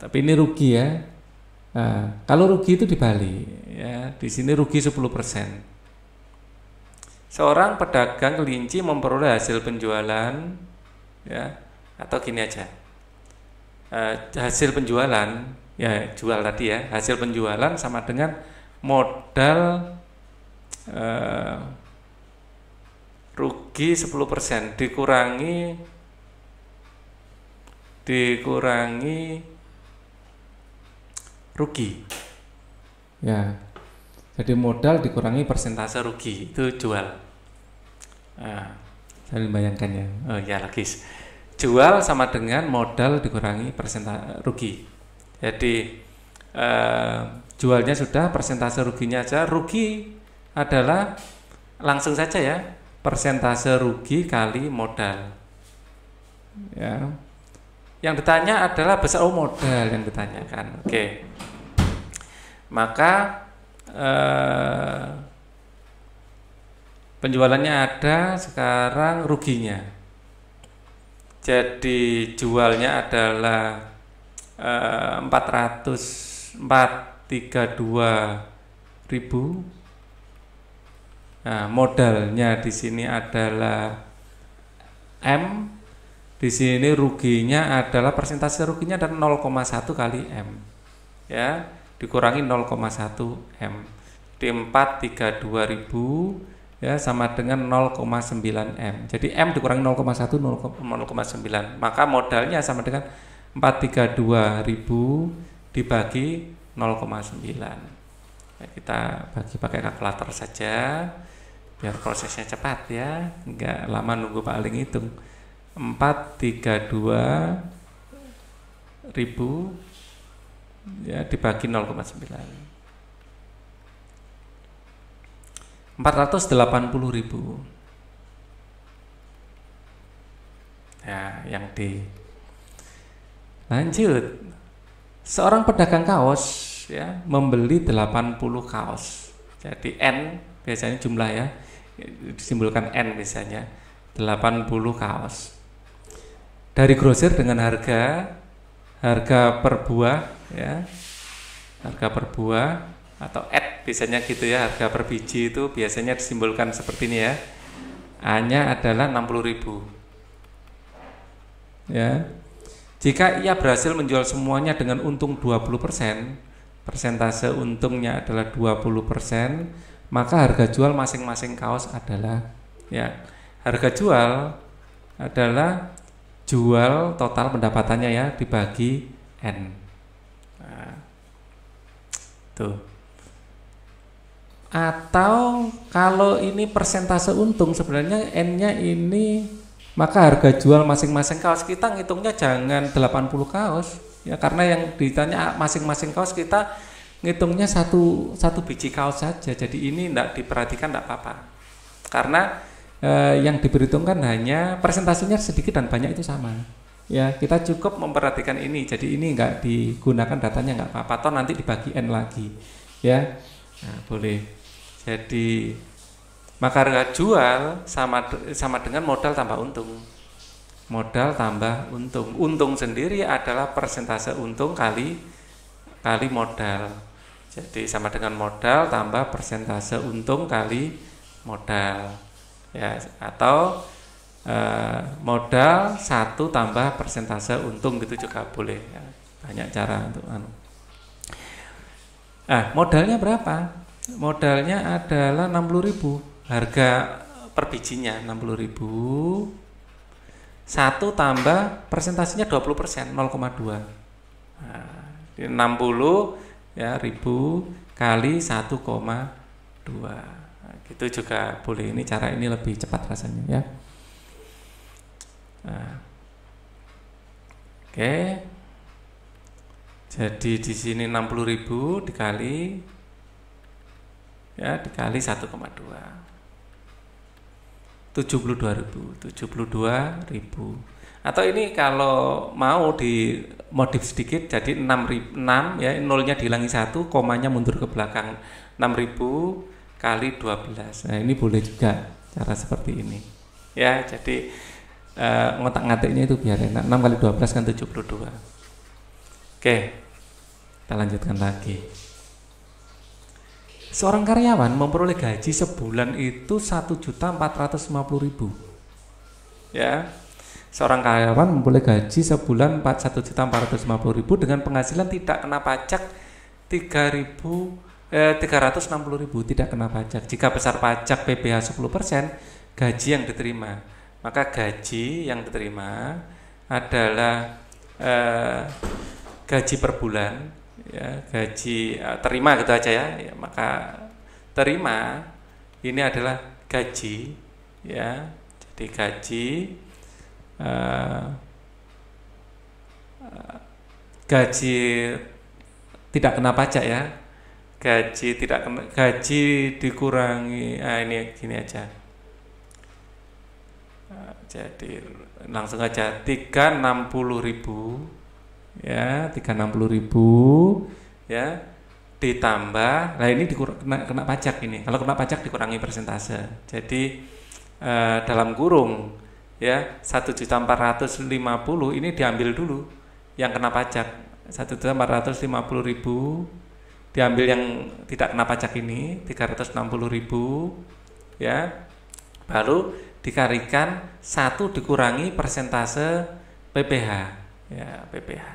tapi ini rugi ya. Kalau rugi itu dibalik ya, di sini rugi 10%. Seorang pedagang kelinci memperoleh hasil penjualan ya, atau gini aja. Hasil penjualan ya, jual tadi ya, hasil penjualan sama dengan modal rugi 10% dikurangi rugi ya, jadi modal dikurangi persentase rugi itu jual. Saya bayangkan ya, ya logis. Jual sama dengan modal dikurangi persentase rugi. Jadi jualnya sudah, persentase ruginya aja. Rugi adalah langsung saja ya, persentase rugi kali modal. Ya. Yang ditanya adalah besar modal yang ditanyakan. Oke. Maka penjualannya ada, sekarang ruginya. Jadi jualnya adalah 432.000. Nah, modalnya di sini adalah M. Di sini ruginya adalah persentase ruginya adalah 0,1 kali M. Ya, dikurangi 0,1 M. Di 432.000 ya sama dengan 0,9 M. Jadi M dikurangi 0,1 0,9. Maka modalnya sama dengan 432.000 dibagi 0,9. Ya, kita bagi pakai kalkulator saja biar prosesnya cepat ya, enggak lama nunggu Pak Aling hitung. 432.000 ya dibagi 0,9. 480.000. Ya, yang D. Lanjut. Seorang pedagang kaos ya membeli 80 kaos. Jadi N biasanya jumlah ya, disimbolkan N biasanya. 80 kaos. Dari grosir dengan harga per buah ya. Harga per buah atau biasanya gitu ya, harga per biji itu biasanya disimbolkan seperti ini ya. A-nya adalah 60.000. Ya. Jika ia berhasil menjual semuanya dengan untung 20%, persentase untungnya adalah 20%, maka harga jual masing-masing kaos adalah, ya, harga jual adalah jual total pendapatannya ya dibagi N. Nah, tuh. Atau kalau ini persentase untung, sebenarnya N-nya ini, maka harga jual masing-masing kaos kita ngitungnya jangan 80 kaos ya, karena yang ditanya masing-masing kaos kita ngitungnya satu biji kaos saja. Jadi ini tidak diperhatikan, tidak apa-apa, karena yang diperhitungkan hanya persentasenya sedikit dan banyak itu sama ya. Kita cukup memperhatikan ini, jadi ini nggak digunakan datanya, nggak apa-apa, toh nanti dibagi N lagi ya. Nah, boleh. Jadi maka harga jual sama dengan modal tambah untung. Modal tambah untung. Untung sendiri adalah persentase untung kali modal. Jadi sama dengan modal tambah persentase untung kali modal. Ya, atau modal 1 tambah persentase untung, gitu juga boleh ya. Banyak cara untuk modalnya berapa? Modalnya adalah 60.000. Harga per bijinya 60.000. 1 tambah persentasenya 20%, 0,2. Nah, 60 ya ribu kali 1,2. Gitu juga boleh. Ini cara ini lebih cepat rasanya ya. Nah, oke. Jadi di sini 60.000 dikali 1,2. 72.000. Atau ini kalau mau dimodif sedikit jadi 6 ya, nolnya dihilangi 1, komanya mundur ke belakang, 6.000 kali 12. Nah, ini boleh juga cara seperti ini. Ya, jadi ngotak-ngatiknya itu biar enak. 6 kali 12 kan 72. Oke. Kita lanjutkan lagi. Seorang karyawan memperoleh gaji sebulan itu 1.450.000. Ya. Seorang karyawan memperoleh gaji sebulan 1.450.000 dengan penghasilan tidak kena pajak 360.000, tidak kena pajak. Jika besar pajak PPh 10%, gaji yang diterima, maka gaji yang diterima adalah gaji per bulan ya, gaji terima gitu aja ya. Maka terima ini adalah gaji ya. Jadi gaji tidak kena pajak ya. Gaji dikurangi ini gini aja. Jadi langsung aja 360.000 ya, 360.000 ya, ditambah, nah ini kena pajak ini. Kalau kena pajak dikurangi persentase. Jadi dalam kurung ya 1.450.000 ini diambil dulu yang kena pajak. 1.450.000 diambil yang tidak kena pajak ini 360.000 ya, baru dikalikan 1 dikurangi persentase PPh ya, PPh.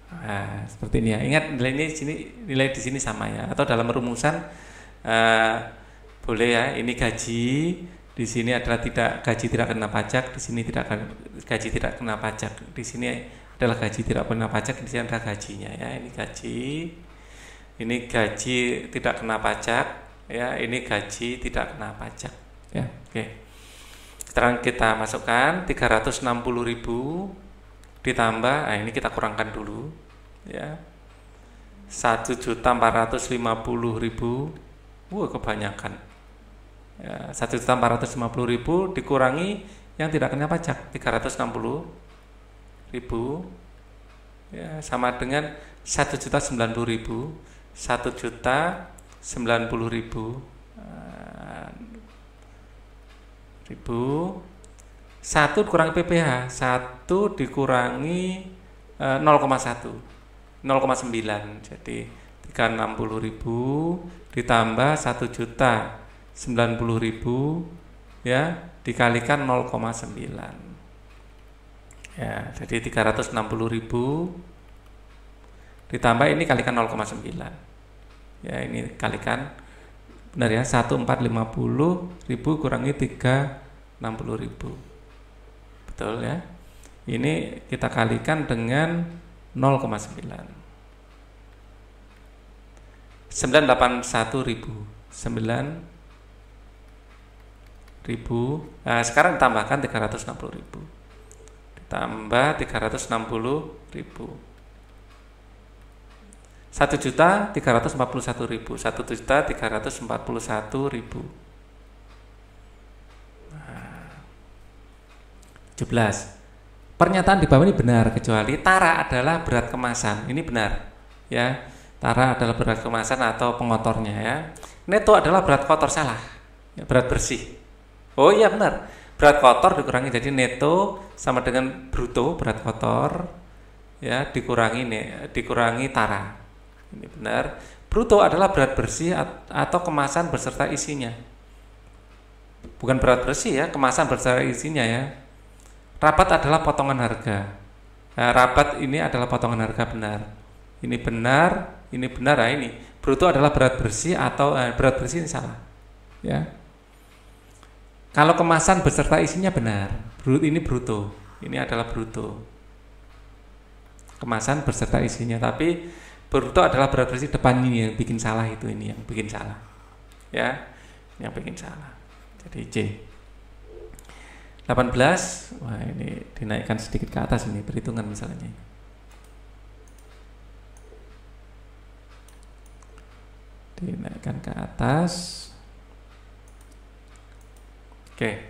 Nah, seperti ini ya. Ingat nilai di sini sama ya. Atau dalam rumusan boleh ya. Ini gaji, di sini adalah gaji tidak kena pajak, di sini gaji tidak kena pajak. Di sini adalah gaji tidak kena pajak, di sini ada gajinya ya. Ini gaji tidak kena pajak ya. Ini gaji tidak kena pajak ya. Oke. Sekarang kita masukkan 360.000 ditambah, ini kita kurangkan dulu ya, 1.450.000. Kebanyakan ya, 1.450.000 dikurangi yang tidak kena pajak 360.000 ya, sama dengan 1.090.000. 1.090.000 1 dikurangi PPh, 1 dikurangi 0,1, 0,9. Jadi 360.000 ditambah 1.090.000 ya, dikalikan 0,9 ya, jadi 360.000 ditambah ini kalikan 0,9. Ya, ini kalikan benar ya, 1450.000 kurangi 360.000. Betul ya. Ini kita kalikan dengan 0,9. 981.000. 9.000. Nah, sekarang ditambahkan 360.000. Ditambah 360.000. 1.341.000. 1.341.000. Nah, 17. Pernyataan di bawah ini benar kecuali tara adalah berat kemasan. Ini benar ya. Tara adalah berat kemasan atau pengotornya ya. Neto adalah berat kotor, salah ya, berat bersih. Oh iya benar, berat kotor dikurangi, jadi neto sama dengan bruto berat kotor ya, dikurangi tara. Ini benar. Bruto adalah berat bersih atau kemasan beserta isinya. Bukan berat bersih ya, kemasan beserta isinya ya. Rabat adalah potongan harga. Nah, rabat ini adalah potongan harga, benar. Ini benar. Nah, ini bruto adalah berat bersih atau berat bersih ini salah. Ya. Kalau kemasan beserta isinya benar. Ini bruto. Ini adalah bruto. Kemasan beserta isinya, tapi bruto adalah berat bersih depan ini yang bikin salah, itu ini yang bikin salah. Ya. Yang bikin salah. Jadi C. 18. Wah, ini dinaikkan sedikit ke atas ini perhitungan misalnya. Dinaikkan ke atas. Oke.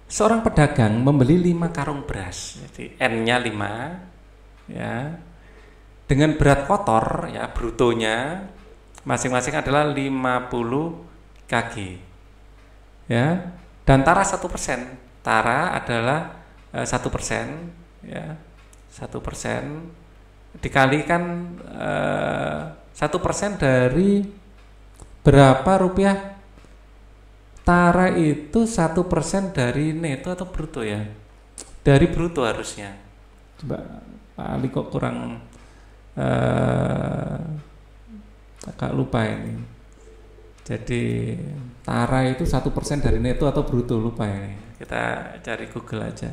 Seorang pedagang membeli 5 karung beras. Jadi N-nya 5 ya. Dengan berat kotor ya, brutonya masing-masing adalah 50 kg. Ya. Dan tara 1%. Tara adalah 1% ya. 1% dikalikan 1% dari berapa rupiah? Tara itu 1% dari neto atau bruto ya? Dari bruto harusnya. Coba Pak Ali kok kurang agak lupa ini. Jadi tara itu 1% dari neto atau bruto, lupa ini. Kita cari Google aja.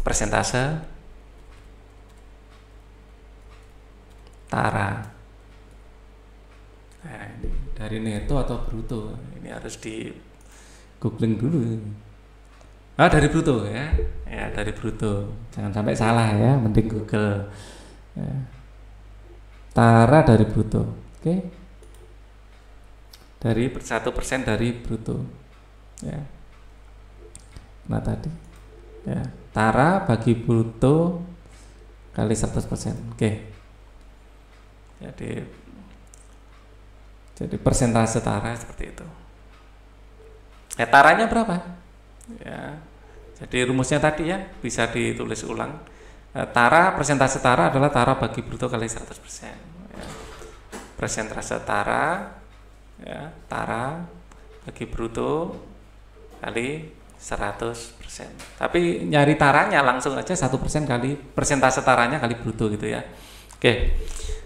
Persentase tara. Nah, ini dari neto atau bruto? Ini harus di googling dulu. Dari bruto ya. Ya, dari bruto. Jangan sampai salah ya, mending Google. Ya. Tara dari bruto. Oke. Dari 1% dari bruto. Ya. Nah tadi. Ya, tara bagi bruto kali 100%. Oke. Jadi persentase tara seperti itu. Taranya berapa? Ya. Jadi rumusnya tadi ya, bisa ditulis ulang. Tara, persentase tara adalah tara bagi bruto kali 100%. Ya. Persentase tara ya, tara bagi bruto kali 100%. Tapi nyari taranya langsung aja 1% kali persentase taranya kali bruto gitu ya. Oke.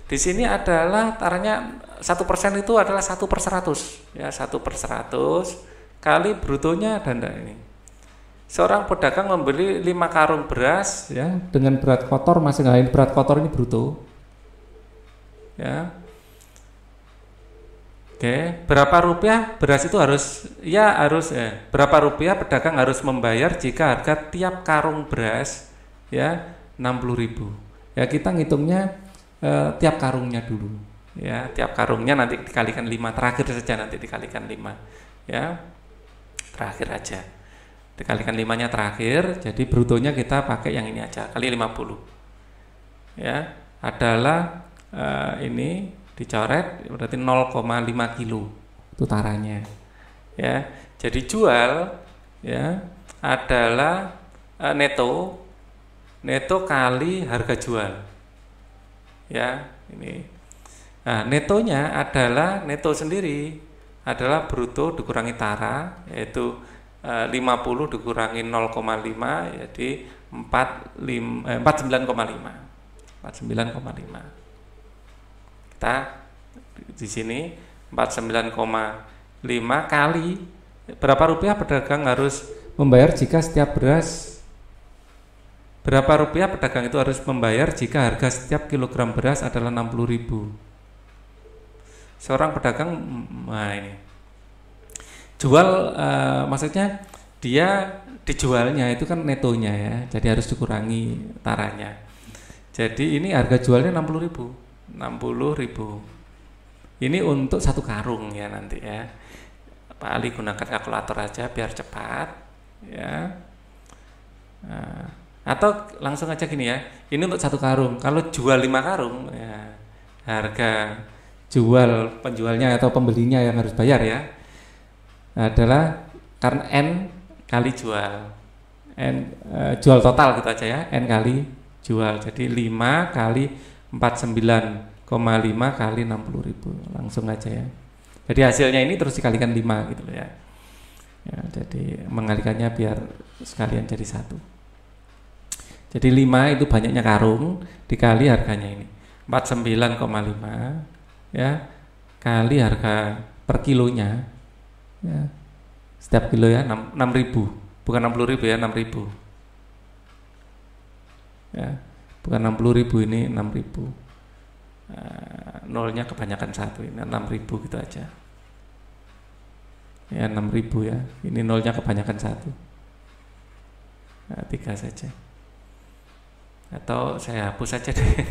Di sini adalah taranya 1% itu adalah 1/100 ya, 1/100 kali brutonya dan ini. Seorang pedagang membeli 5 karung beras ya dengan berat kotor masing-masing, berat kotor ini bruto. Ya. Oke, berapa rupiah beras itu harus berapa rupiah pedagang harus membayar jika harga tiap karung beras ya 60.000. Ya, kita ngitungnya tiap karungnya dulu. Ya, tiap karungnya nanti dikalikan 5, terakhir saja nanti dikalikan 5. Ya. Terakhir aja. Dikalikan 5-nya terakhir, jadi brutonya kita pakai yang ini aja, kali 50. Ya, adalah ini dicoret berarti 0,5 kilo itu taranya. Ya, jadi jual ya adalah neto kali harga jual. Ya, ini. Nah, netonya adalah neto sendiri adalah bruto dikurangi tara, yaitu 50 dikurangi 0,5 jadi 49,5. 49,5. Kita di sini 49,5 kali berapa rupiah pedagang harus membayar jika setiap beras, berapa rupiah pedagang itu harus membayar jika harga setiap kilogram beras adalah 60.000. Seorang pedagang, nah ini jual, maksudnya dia dijualnya itu kan netonya ya, jadi harus dikurangi taranya. Jadi ini harga jualnya 60.000. 60.000. Ini untuk satu karung ya nanti ya. Pak Ali gunakan kalkulator aja biar cepat ya. Nah, atau langsung aja gini ya. Ini untuk satu karung. Kalau jual 5 karung ya, harga jual penjualnya atau pembelinya yang harus bayar ya adalah karena N kali jual. Jual total gitu aja ya. N kali jual. Jadi 5 kali 49,5 kali 60.000. Langsung aja ya. Jadi hasilnya ini terus dikalikan 5 gitu loh ya. Ya, jadi mengalikannya biar sekalian jadi 1. Jadi 5 itu banyaknya karung dikali harganya ini 49,5 ya kali harga per kilonya ya. Setiap kilo ya 6.000, bukan 60.000 ya, 6.000 ya, bukan 60.000, ini 6.000. Nolnya kebanyakan 1, ini 6.000 gitu aja ya, 6.000 ya, ini nolnya kebanyakan 1. Nah, 3 saja atau saya hapus saja deh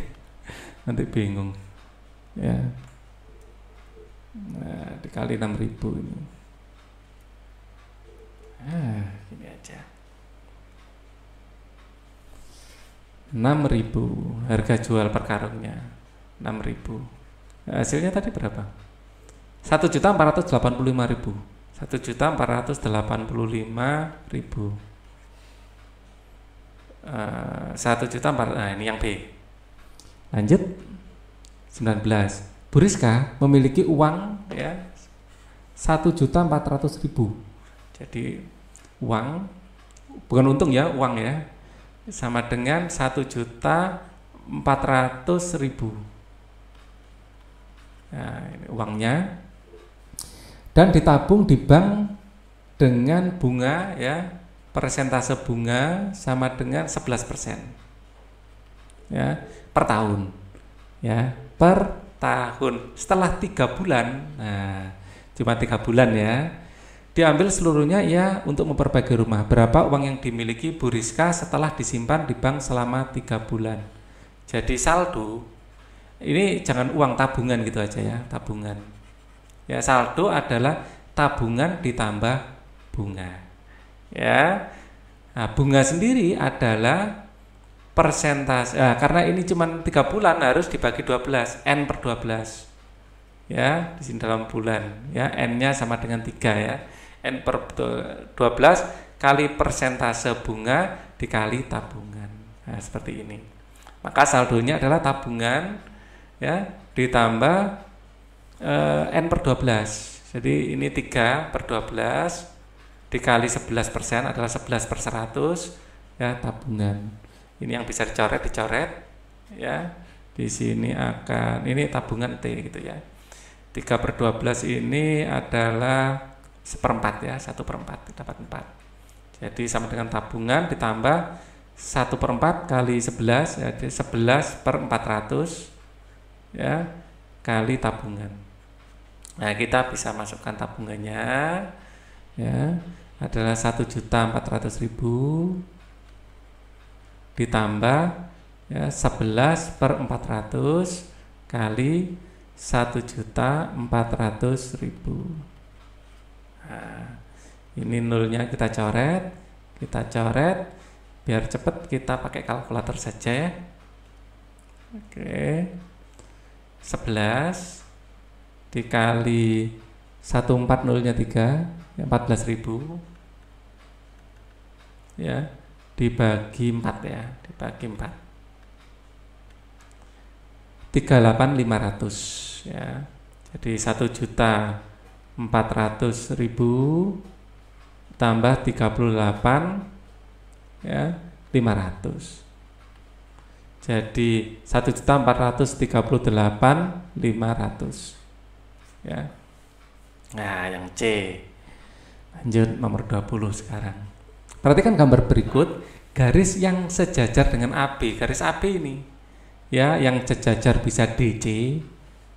nanti bingung ya. Nah, dikali 6.000 ini. Gini aja. 6.000 harga jual per karungnya. 6.000. Hasilnya tadi berapa? 1.485.000. 1.485.000. 1.400.000. Nah, ini yang B. Lanjut. 19. Bu Rizka memiliki uang ya 1.400.000. Jadi uang, bukan untung ya, uang ya, sama dengan 1.400.000. Nah, ini uangnya, dan ditabung di bank dengan bunga ya, persentase bunga sama dengan 11% ya per tahun ya, per tahun. Setelah 3 bulan, nah cuma 3 bulan ya, diambil seluruhnya ya untuk memperbaiki rumah. Berapa uang yang dimiliki Bu Rizka setelah disimpan di bank selama 3 bulan. Jadi saldo ini jangan uang tabungan gitu aja ya, tabungan ya. Saldo adalah tabungan ditambah bunga ya. Nah, bunga sendiri adalah persentase, karena ini cuma 3 bulan harus dibagi 12, N per 12 ya, di sini dalam bulan ya, N-nya sama dengan 3 ya, N per 12 kali persentase bunga dikali tabungan. Nah, seperti ini. Maka saldonya adalah tabungan ya ditambah N per 12. Jadi ini 3 per 12 dikali 11% adalah 11/100 ya, tabungan. Ini yang bisa dicoret ya. Di sini akan, ini tabungan T gitu ya. 3 per 12 ini adalah 1/4 ya, 1/4 dapat 4. Jadi sama dengan tabungan ditambah 1/4 kali 11 ya, jadi 11/400 ya kali tabungan. Nah, kita bisa masukkan tabungannya ya, adalah 1.400.000 ditambah ya 11/400 kali 1.400.000. Nah, ini nolnya kita coret biar cepat, kita pakai kalkulator saja ya. Oke, 11 dikali 140-nya 3 ya, 14.000 ya, dibagi 4 ya, dibagi 4 38.500 ya. Jadi 1.400.000 tambah 38 ya 500. Jadi 1.438.500 ya. Nah, yang C. Lanjut nomor 20 sekarang. Perhatikan gambar berikut, garis yang sejajar dengan AB, garis AB ini. Ya, yang sejajar bisa DC,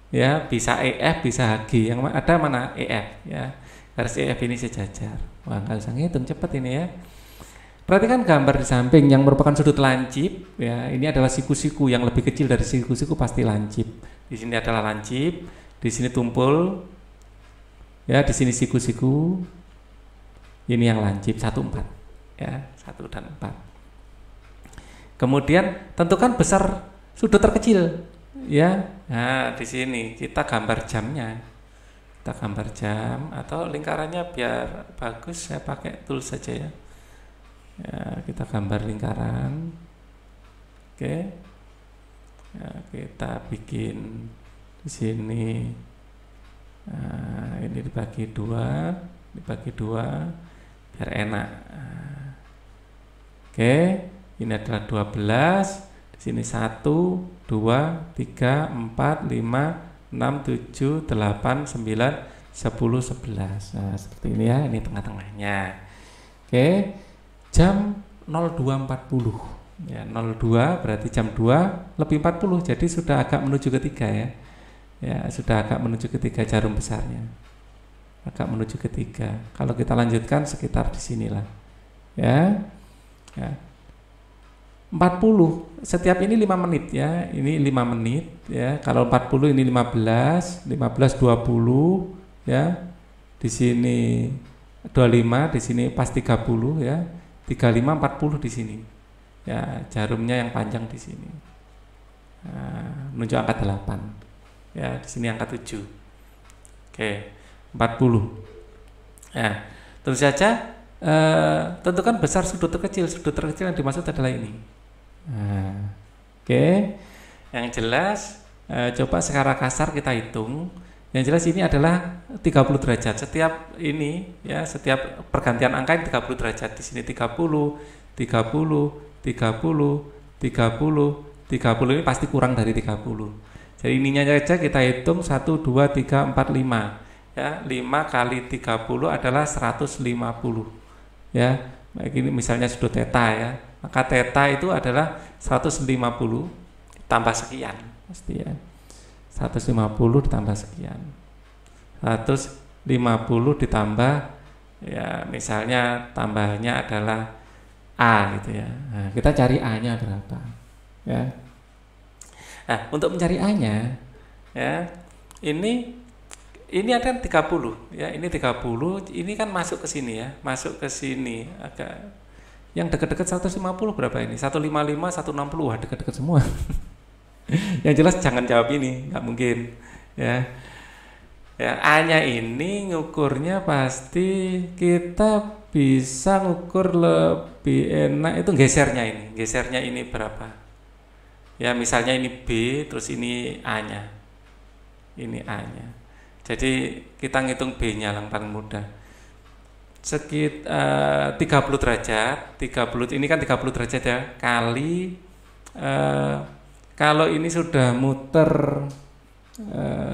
ya, bisa EF, bisa HG. Yang ada mana EF ya. Garis EF ini sejajar. Wah, nggak usah ngitung, cepat ini ya. Perhatikan gambar di samping yang merupakan sudut lancip ya. Ini adalah siku-siku, yang lebih kecil dari siku-siku pasti lancip. Di sini adalah lancip, di sini tumpul. Ya, di sini siku-siku. Ini yang lancip 1, 4. Ya, 1 dan 4. Kemudian tentukan besar sudut terkecil. Ya. Nah, di sini kita gambar jamnya. Kita gambar jam atau lingkarannya biar bagus saya pakai tools saja ya. Ya, kita gambar lingkaran. Oke. Ya, kita bikin di sini. Nah, ini dibagi 2 biar enak. Oke, ini adalah 12. Di sini 1, 2, 3, 4, 5, 6, 7, 8, 9, 10, 11. Nah, seperti ini ya, ini tengah-tengahnya. Oke. Jam 02.40 ya, 02 berarti jam 2 lebih 40, jadi sudah agak menuju ke 3 ya. Ya, sudah agak menuju ke 3 jarum besarnya. Agak menuju ke 3. Kalau kita lanjutkan sekitar di sinilah. Ya. Ya. 40, setiap ini 5 menit ya. Ini 5 menit ya. Kalau 40 ini 15, 20 ya. Di sini 25, di sini pas 30 ya. 35, 40 di sini. Ya, jarumnya yang panjang di sini. Nah, menunjuk angka 8. Ya, di sini angka 7. Oke, 40. Nah, tentu saja tentukan besar sudut terkecil. Sudut terkecil yang dimaksud adalah ini. Nah, oke. Yang jelas coba secara kasar kita hitung. Yang jelas ini adalah 30 derajat. Setiap ini ya, setiap pergantian angka ini 30 derajat. Di sini 30, 30, 30, 30, 30 ini pasti kurang dari 30. Jadi ininya saja kita hitung 1, 2, 3, 4, 5. Ya, 5 kali 30 adalah 150. Ya, ini misalnya sudut theta ya. Maka theta itu adalah 150 tambah sekian pasti ya. 150 ditambah sekian, 150 ditambah ya, misalnya tambahnya adalah A gitu ya. Nah, kita cari A nya berapa ya. Nah, untuk mencari A nya ya, ini ada 30 ya, ini 30, ini kan masuk ke sini ya, masuk ke sini agak yang dekat-dekat 150 berapa ini, 155, 160, wah dekat-dekat semua. Yang jelas jangan jawab ini, nggak mungkin ya. Ya, A-nya ini ngukurnya pasti kita bisa ngukur lebih enak itu gesernya ini berapa. Ya, misalnya ini B, terus ini A-nya. Ini A-nya. Jadi kita ngitung B-nya yang paling mudah. Sekitar 30 derajat, 30 ini kan 30 derajat ya, kali kalau ini sudah muter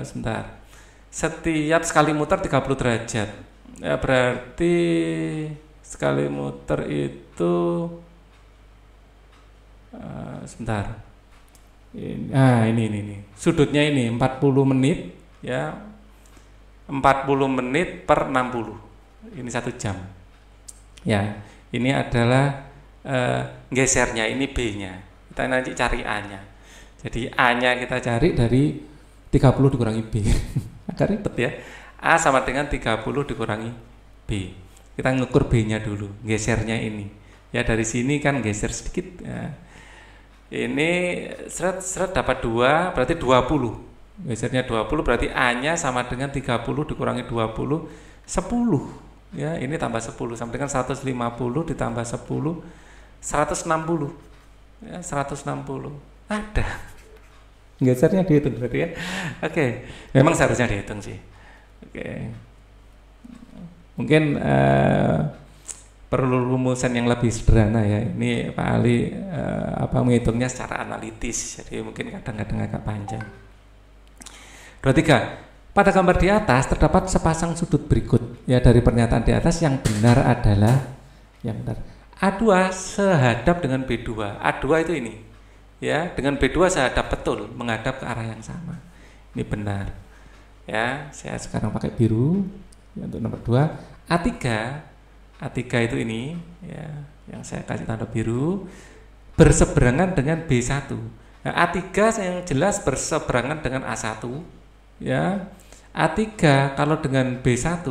sebentar. Setiap sekali muter 30 derajat. Ya, berarti sekali muter itu sebentar. Ini. Sudutnya ini 40 menit ya. 40 menit per 60. Ini 1 jam. Ya, ini adalah gesernya, ini B-nya. Kita nanti cari A-nya. Jadi A-nya kita cari dari 30 dikurangi B. Agak ribet ya. A sama dengan 30 dikurangi B. Kita ngukur B-nya dulu, gesernya ini. Ya, dari sini kan geser sedikit ya. Ini seret dapat 2, berarti 20. Gesernya 20 berarti A-nya sama dengan 30 dikurangi 20, 10. Ya, ini tambah 10 sama dengan 150 ditambah 10, 160. Ya, 160. Ada. Gesernya dihitung berarti ya. Oke. Memang seharusnya dihitung sih. Oke. Mungkin perlu rumusan yang lebih sederhana ya. Ini Pak Ali menghitungnya secara analitis, jadi mungkin kadang-kadang agak panjang. 23. Pada gambar di atas terdapat sepasang sudut berikut ya, dari pernyataan di atas yang benar adalah yang benar. A2 sehadap dengan B2. A2 itu ini ya, dengan B2 sehadap betul, menghadap ke arah yang sama. Ini benar. Ya, saya sekarang pakai biru ya, untuk nomor 2. A3 itu ini ya, yang saya kasih tanda biru, berseberangan dengan B1. Nah, A3 yang jelas berseberangan dengan A1 ya. A3 kalau dengan B1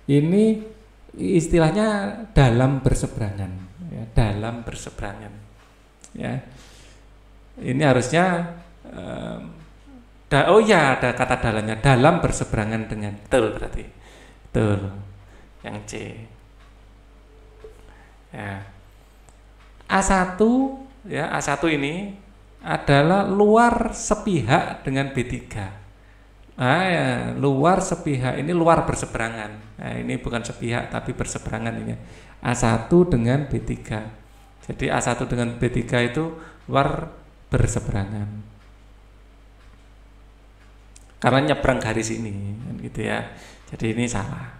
ini istilahnya dalam berseberangan ya, dalam berseberangan ya. Ini harusnya ada kata dalamnya, dalam berseberangan dengan, betul berarti betul yang C ya. A1 ya, A1 ini adalah luar sepihak dengan B3. Ya, luar sepihak ini luar berseberangan. Nah, ini bukan sepihak tapi berseberangan ini. A1 dengan B3. Jadi A1 dengan B3 itu luar berseberangan. Karena nyebrang garis ini gitu ya. Jadi ini salah.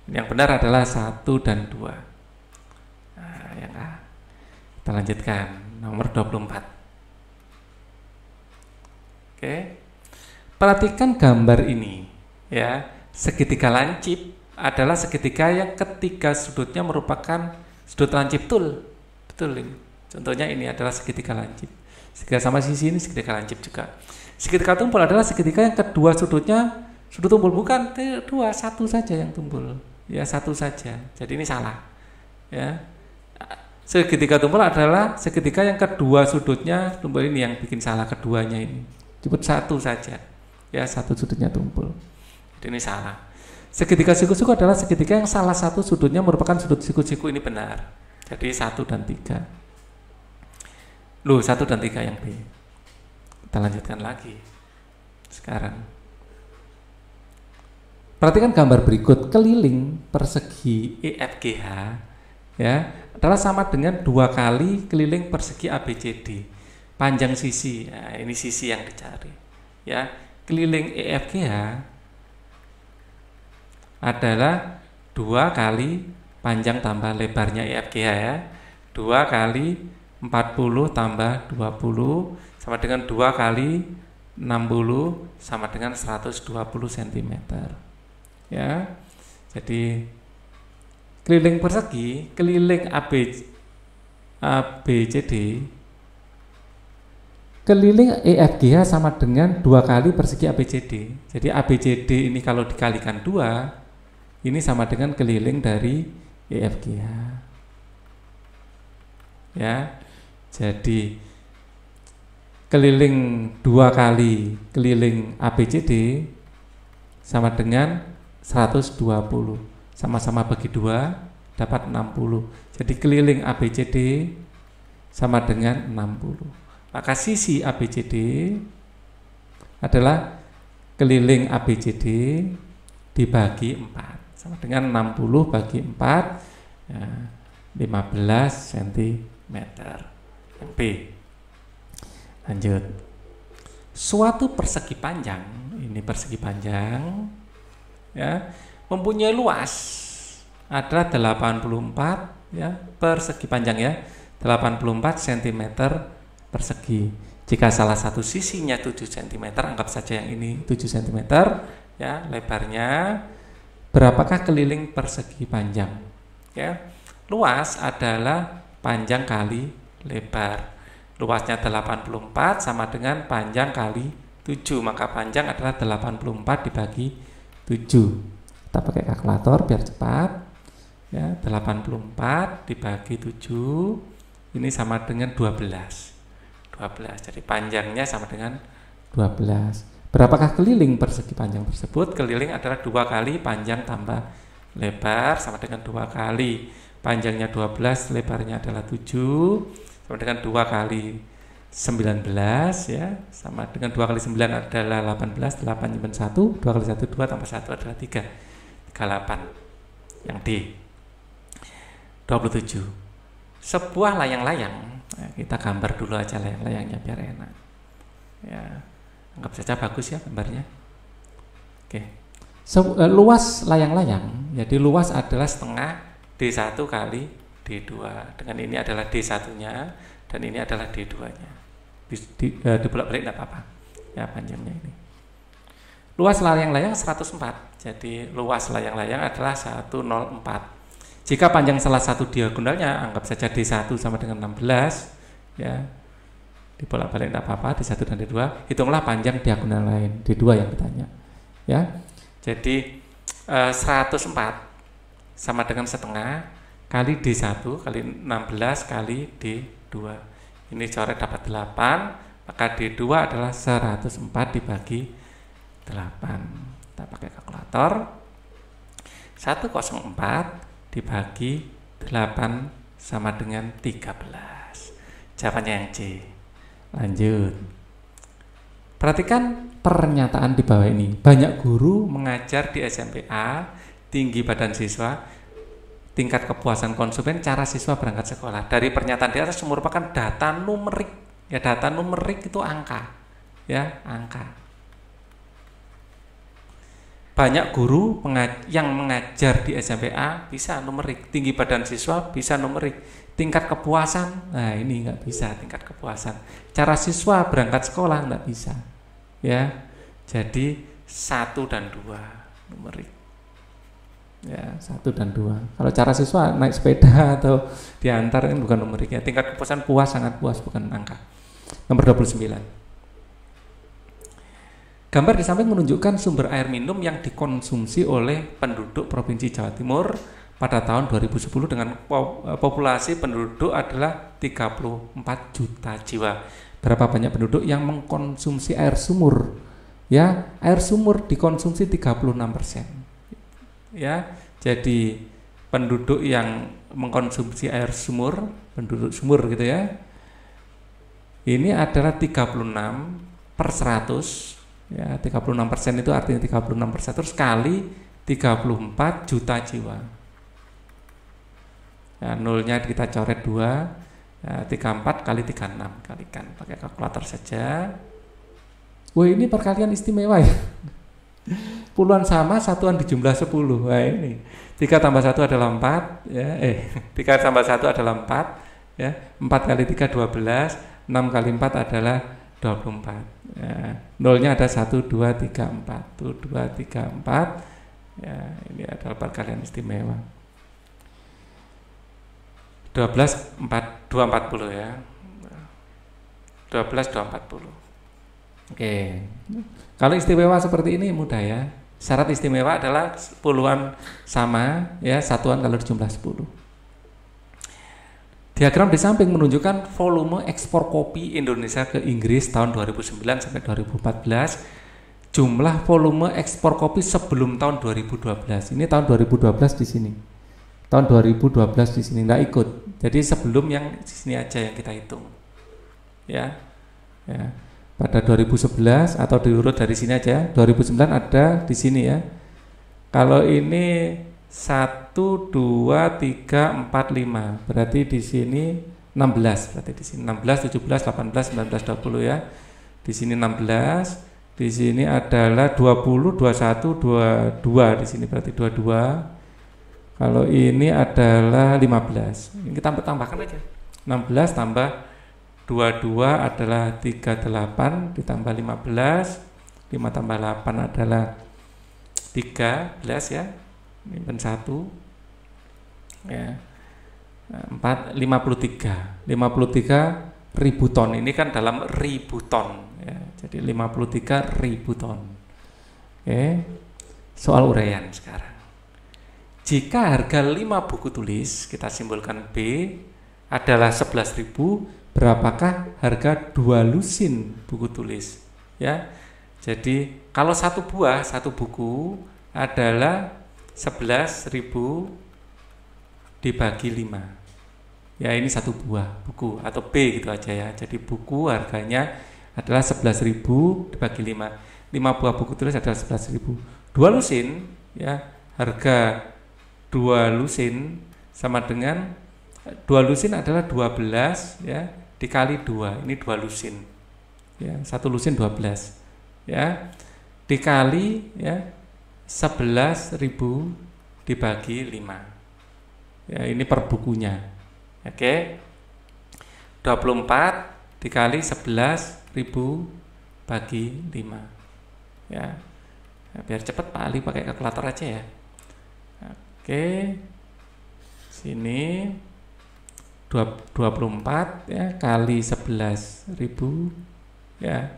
Yang benar adalah 1 dan 2. Nah, yang A. Kita lanjutkan nomor 24. Oke. Perhatikan gambar ini ya. Segitiga lancip adalah segitiga yang ketiga sudutnya merupakan sudut lancip betul ini. Contohnya ini adalah segitiga lancip. Segitiga sama sisi ini segitiga lancip juga. Segitiga tumpul adalah segitiga yang kedua sudutnya sudut tumpul, bukan dua, satu saja yang tumpul. Ya, satu saja. Jadi ini salah. Ya. Segitiga tumpul adalah segitiga yang kedua sudutnya tumpul, ini yang bikin salah keduanya ini. Cuma satu saja. Ya, satu sudutnya tumpul. Jadi ini salah. Segitiga siku-siku adalah segitiga yang salah satu sudutnya merupakan sudut siku-siku, ini benar. Jadi 1 dan 3. 1 dan 3 yang B. Kita lanjutkan lagi. Sekarang perhatikan gambar berikut. Keliling persegi EFGH ya adalah sama dengan 2 kali keliling persegi ABCD. Panjang sisi. Nah, ini sisi yang dicari. Ya, keliling EFGH adalah 2 kali panjang tambah lebarnya EFGH ya. 2 kali 40 tambah 20 sama dengan 2 kali 60 sama dengan 120 cm. Ya. Jadi keliling persegi, keliling ABCD, keliling EFGH sama dengan 2 kali persegi ABCD. Jadi ABCD ini kalau dikalikan 2, ini sama dengan keliling dari EFGH. Ya. Jadi keliling 2 kali keliling ABCD sama dengan 120. Sama-sama bagi 2 dapat 60. Jadi keliling ABCD sama dengan 60. Maka sisi ABCD adalah keliling ABCD dibagi 4 sama dengan 60 bagi 4 ya, 15 cm. Yang B. Lanjut. Suatu persegi panjang, ini persegi panjang ya, mempunyai luas adalah 84 ya, persegi panjang ya, 84 cm persegi. Jika salah satu sisinya 7 cm, anggap saja yang ini 7 cm ya lebarnya, berapakah keliling persegi panjang? Ya. Luas adalah panjang kali lebar. Luasnya 84 sama dengan panjang kali 7, maka panjang adalah 84 dibagi 7. Kita pakai kalkulator biar cepat. Ya, 84 dibagi 7 ini sama dengan 12. Jadi panjangnya sama dengan 12. Berapakah keliling persegi panjang tersebut? Keliling adalah 2 kali panjang tambah lebar sama dengan 2 kali panjangnya 12, lebarnya adalah 7 sama dengan 2 kali 19 ya, sama dengan 2 kali 9 adalah 18, 8 nyimpen 1, 2 kali 1 2 tambah 1 adalah 3, 38. Yang D. 27. Sebuah layang-layang, nah, kita gambar dulu aja layang-layangnya biar enak. Ya, anggap saja bagus ya gambarnya. Oke. Luas layang-layang, jadi luas adalah setengah D1 kali D2. Dengan ini adalah D1-nya dan ini adalah D2-nya. Dibolak-balik tidak apa-apa. Ya, panjangnya ini. Luas layang-layang 104. Jadi luas layang-layang adalah 104. Jika panjang salah satu diagonalnya, anggap saja D1 sama dengan 16, ya, dibolak-balik tidak apa-apa, D1 dan D2, hitunglah panjang diagonal lain, D2 yang ditanya. Ya, jadi 104 sama dengan setengah kali D1 kali 16 kali D2. Ini coret dapat 8, maka D2 adalah 104 dibagi 8. Kita pakai kalkulator. 104 dibagi 8 sama dengan 13. Jawabannya yang C. Lanjut. Perhatikan pernyataan di bawah ini. Banyak guru mengajar di SMP A, tinggi badan siswa, tingkat kepuasan konsumen, cara siswa berangkat sekolah. Dari pernyataan di atas merupakan data numerik. Ya, data numerik itu angka. Ya, angka. Banyak guru yang mengajar di SMP A bisa numerik, tinggi badan siswa bisa numerik, tingkat kepuasan, nah ini nggak bisa tingkat kepuasan. Cara siswa berangkat sekolah nggak bisa, ya. Jadi 1 dan 2 numerik, ya 1 dan 2. Kalau cara siswa naik sepeda atau diantar kan bukan numerik ya. Tingkat kepuasan puas, sangat puas, bukan angka. Nomor 29. Gambar di samping menunjukkan sumber air minum yang dikonsumsi oleh penduduk Provinsi Jawa Timur pada tahun 2010 dengan populasi penduduk adalah 34 juta jiwa. Berapa banyak penduduk yang mengkonsumsi air sumur? Ya, air sumur dikonsumsi 36%. Ya, jadi penduduk yang mengkonsumsi air sumur, penduduk sumur gitu ya. Ini adalah 36/100. Ya, 36% itu artinya 36% terus kali 34 juta jiwa. Ya, nolnya kita coret 2, ya, 34 kali 36 kalikan pakai kalkulator saja. Wah, ini perkalian istimewa ya. Puluhan sama, satuan dijumlah 10. Wah, ini 3 tambah 1 adalah 4 ya. 3 tambah 1 adalah 4 ya. 4 kali 3 12, 6 kali 4 adalah 24. Ya, nolnya ada 1, 2, 3, 4. 1, 2, 3, 4. Ya, ini adalah perkalian istimewa. 12, 4, 240 ya. 12, 240. Oke. Kalau istimewa seperti ini mudah ya. Syarat istimewa adalah puluhan sama ya, satuan kalau dijumlah 10. Diagram di samping menunjukkan volume ekspor kopi Indonesia ke Inggris tahun 2009 sampai 2014. Jumlah volume ekspor kopi sebelum tahun 2012. Ini tahun 2012 di sini. Tahun 2012 di sini enggak ikut. Jadi sebelum yang di sini aja yang kita hitung. Ya. Ya. Pada 2011 atau diurut dari sini aja. 2009 ada di sini ya. Kalau ini 1, 2, 3, 4, 5. Berarti di sini 16. Berarti di sini 16, 17, 18, 19, 20 ya. Di sini 16. Di sini adalah 20, 21, 22. Di sini berarti 22. Kalau ini adalah 15. Ini kita tambahkan aja. 16 tambah 22 adalah 38 ditambah 15. 5 tambah 8 adalah 13 ya. Ini pen 1 ya. 4 53 ribu ton. Ini kan dalam ribu ton ya. Jadi 53 ribu ton. Oke. Soal uraian sekarang. Jika harga 5 buku tulis kita simbolkan B adalah 11.000, berapakah harga 2 lusin buku tulis ya. Jadi kalau satu buah, satu buku adalah 11.000 dibagi 5. Ya, ini satu buah buku atau B gitu aja ya. Jadi buku harganya adalah 11.000 dibagi 5. 5 buah buku tulis adalah 11.000. 2 lusin ya, harga 2 lusin sama dengan 2 lusin adalah 12 ya, dikali 2. Ini 2 lusin. Ya, 1 lusin 12. Ya. Dikali ya 11.000 dibagi 5. Ya, ini per bukunya. Oke. 24 dikali 11.000 bagi 5. Ya. Nah, biar cepat Pak Ali pakai kalkulator aja ya. Oke. Sini 24 ya kali 11.000 ya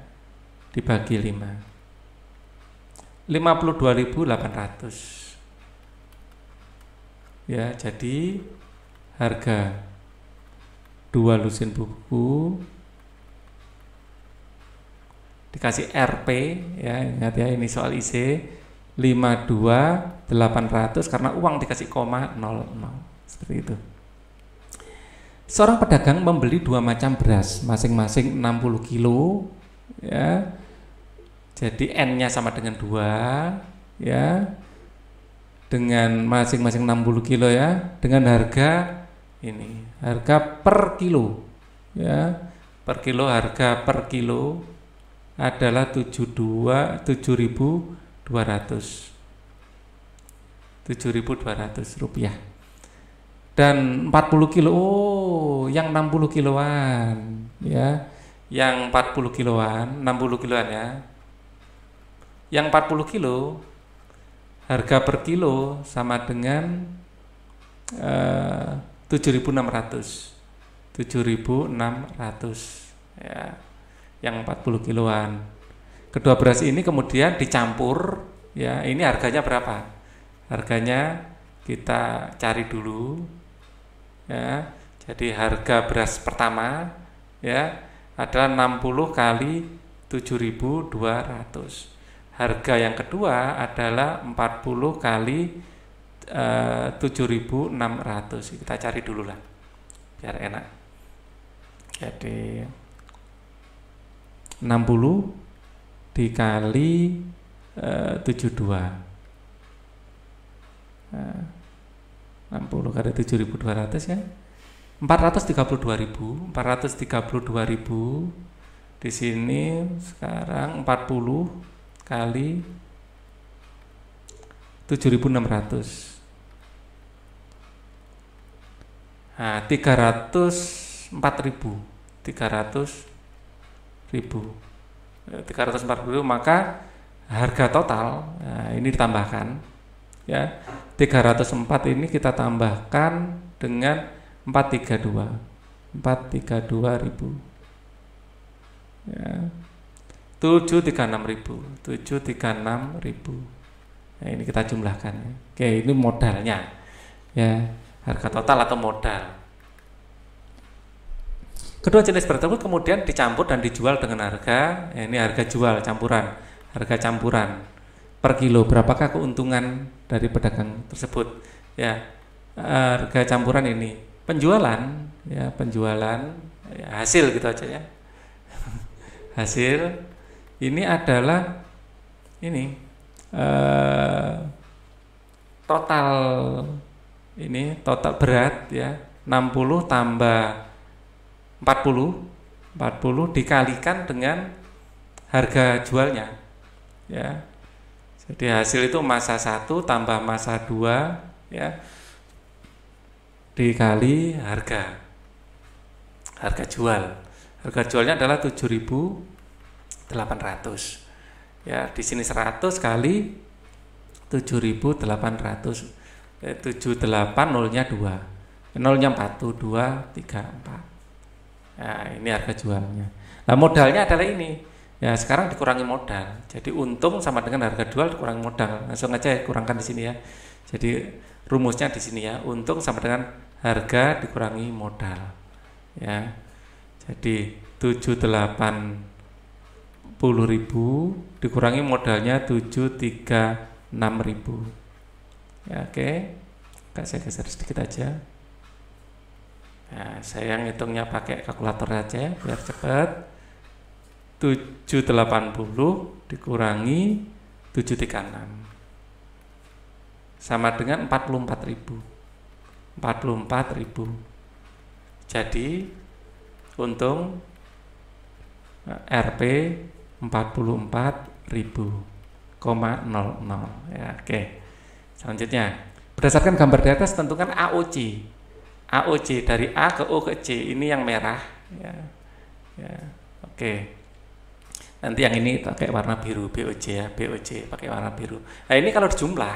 dibagi 5. 52.800. Ya, jadi harga 2 lusin buku dikasih RP ya, ingat ya ini soal IC 52.800 karena uang dikasih koma 00 seperti itu. Seorang pedagang membeli 2 macam beras masing-masing 60 kilo ya. Jadi N-nya sama dengan 2 ya. Dengan masing-masing 60 kilo ya, dengan harga ini, harga per kilo ya. Per kilo, harga per kilo adalah 7.200 rupiah. Dan 40 kilo, oh yang 60 kiloan ya, yang 40 kiloan, 60 kiloan ya. Yang 40 kilo harga per kilo sama dengan 7.600 ya, yang 40 kiloan. Kedua beras ini kemudian dicampur ya, ini harganya berapa? Harganya kita cari dulu ya. Jadi harga beras pertama ya adalah 60 kali 7.200. Harga yang kedua adalah 40 kali 7.600. Kita cari dulu lah biar enak. Jadi 60 dikali 72. 60 kali 7.200 ya. 432.000. Di sini sekarang 40 kali 7.600. Nah, 304.000, maka harga total, nah ini ditambahkan ya, 304 ini kita tambahkan dengan 432.000 ya, 736.000. Nah, ini kita jumlahkan. Oke, ini modalnya ya, harga total atau modal. Kedua jenis beras tersebut kemudian dicampur dan dijual dengan harga, ya, ini harga jual campuran, harga campuran per kilo. Berapakah keuntungan dari pedagang tersebut? Ya, harga campuran ini penjualan ya, hasil gitu aja ya. Hasil ini adalah ini total berat ya, 60 tambah 40 dikalikan dengan harga jualnya ya. Jadi hasil itu massa 1 tambah massa 2 ya dikali harga jual. Harga jualnya adalah 7.800 ya. Di sini 100 kali 7.800, 78 nolnya 2, nolnya 4, 2, 3, 4. Nah, ini harga jualnya. Nah, modalnya adalah ini ya, sekarang dikurangi modal. Jadi untung sama dengan harga jual dikurangi modal. Langsung aja kurangkan di sini ya. Jadi rumusnya di sini ya, untung sama dengan harga dikurangi modal ya. Jadi 780.000 dikurangi modalnya 736.000 ya. Oke, saya geser sedikit aja. Nah, saya ngitungnya pakai kalkulator aja biar cepat. 780 dikurangi 736 sama dengan 44.000. Jadi untung Rp 44.000,00 ya. Oke. Selanjutnya, berdasarkan gambar di atas tentukan AOC. AOC dari A ke O ke C, ini yang merah ya. Ya. Oke. Nanti yang ini pakai warna biru, BOC ya, BOC pakai warna biru. Nah, ini kalau dijumlah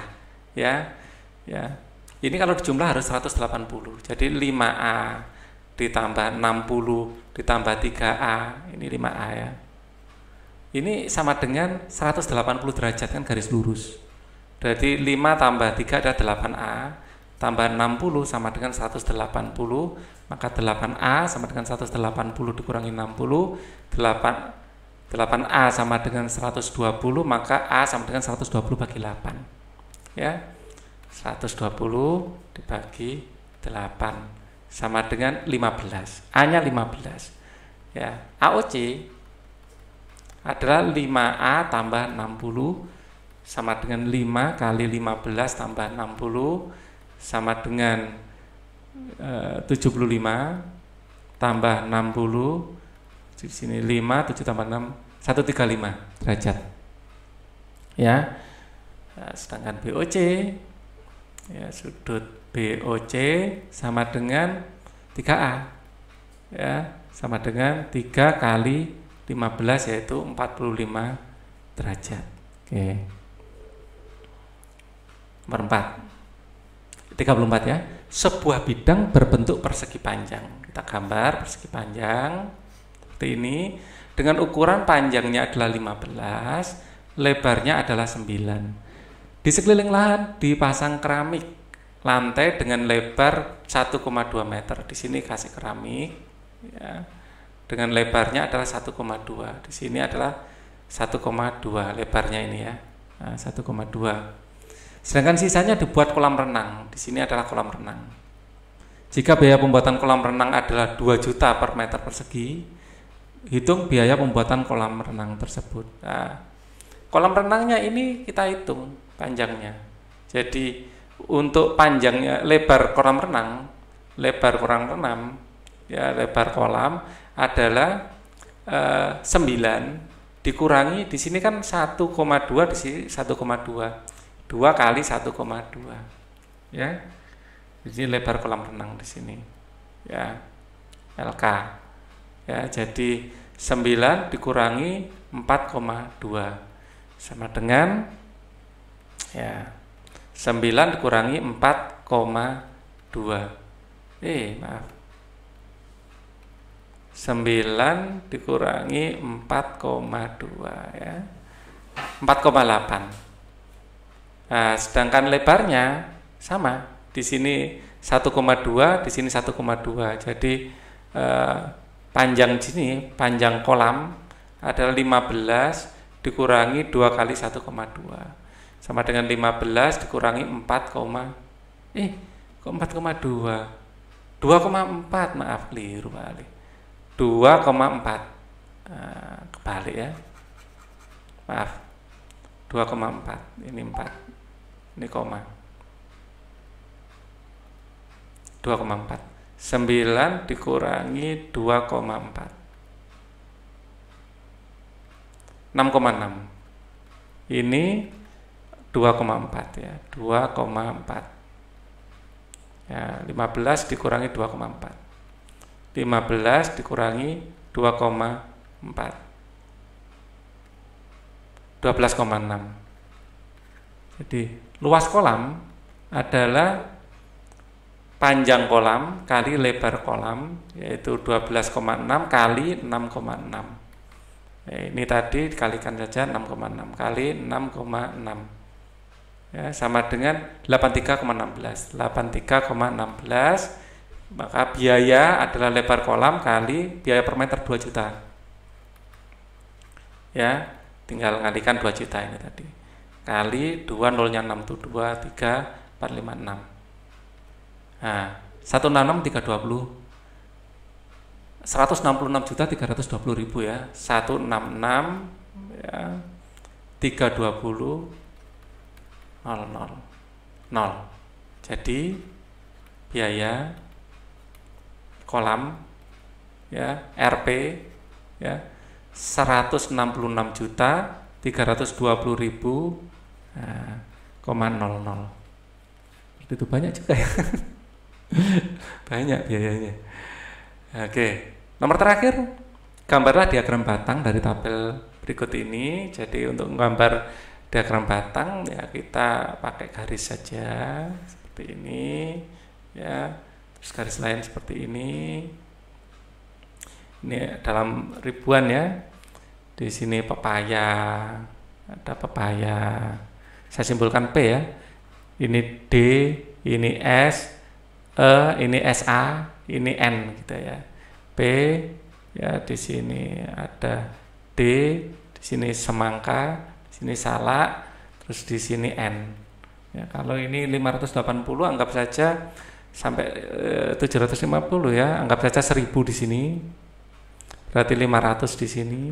ya. Ya. Ini kalau dijumlah harus 180. Jadi 5A ditambah 60 ditambah 3A, ini 5A ya. Ini sama dengan 180 derajat kan, garis lurus. Berarti 5 tambah 3 adalah 8A, tambah 60 sama dengan 180, maka 8A sama dengan 180 dikurangi 60, 8A sama dengan 120, maka A sama dengan 120 bagi 8 ya. 120 dibagi 8 sama dengan 15, A nya 15 ya. AOC adalah 5A tambah 60 sama dengan 5 kali 15 tambah 60 sama dengan 75 tambah 60, di sini 5, 7 tambah 6, 135 derajat ya. Nah, sedangkan BOC ya, sudut BOC sama dengan 3A ya, sama dengan 3 kali 15 yaitu 45 derajat. Oke. Nomor 4. 34 ya. Sebuah bidang berbentuk persegi panjang. Kita gambar persegi panjang seperti ini dengan ukuran panjangnya adalah 15, lebarnya adalah 9. Di sekeliling lahan dipasang keramik lantai dengan lebar 1,2 meter. Di sini kasih keramik ya. Dengan lebarnya adalah 1,2. Di sini adalah 1,2 lebarnya ini ya. Nah, 1,2. Sedangkan sisanya dibuat kolam renang. Di sini adalah kolam renang. Jika biaya pembuatan kolam renang adalah 2 juta per meter persegi, hitung biaya pembuatan kolam renang tersebut. Nah, kolam renangnya ini kita hitung panjangnya. Jadi untuk panjangnya lebar kolam renang ya, lebar kolam adalah 9 dikurangi di sini kan 1,2, di sini 1,2. 2 kali 1,2 ya. Jadi lebar kolam renang di sini ya, LK ya. Jadi 9 dikurangi 4,2 sama dengan ya 9 dikurangi 4,2 maaf 9 dikurangi 4,2 ya, 4,8. Nah, sedangkan lebarnya sama, di sini 1,2, di sini 1,2. Jadi panjang sini, panjang kolam adalah 15 dikurangi 2 kali 1,2 sama dengan 15 dikurangi 4,2. 2,4, maaf keliru kali. 2,4. Kebalik ya. Maaf. 2,4. Ini 4. Ini koma. 2,4. 9 dikurangi 2,4. 6,6. Ini 2,4 ya. 2,4. Ya, 15 dikurangi 2,4. 15 dikurangi 2,4. 12,6. Jadi luas kolam adalah panjang kolam kali lebar kolam, yaitu 12,6 kali 6,6. Ini tadi dikalikan saja 6,6 kali 6,6 ya, sama dengan 83,16. 83,16. Maka biaya adalah lebar kolam kali biaya per meter 2 juta ya, tinggal ngalikan 2 juta ini tadi kali 2, nolnya 6 tuh 2, 3, 4, 5, 6. Nah, 166 320 166.320.000 ya. 166 ya 320 0. Jadi biaya kolam ya, RP ya, 166.320.000 koma 00. Itu banyak juga ya. Banyak biayanya. Oke, nomor terakhir, gambarlah diagram batang dari tabel berikut ini. Jadi untuk menggambar diagram batang ya kita pakai garis saja seperti ini ya, terus garis lain seperti ini. Ini dalam ribuan ya. Di sini pepaya, ada pepaya. Saya simbolkan P ya. Ini D, ini S, E, ini SA, ini N gitu ya. P ya, di sini ada D, di sini semangka, di sini salak, terus di sini N. Ya, kalau ini 580 anggap saja sampai 750 ya, anggap saja 1000 di sini. Berarti 500 di sini.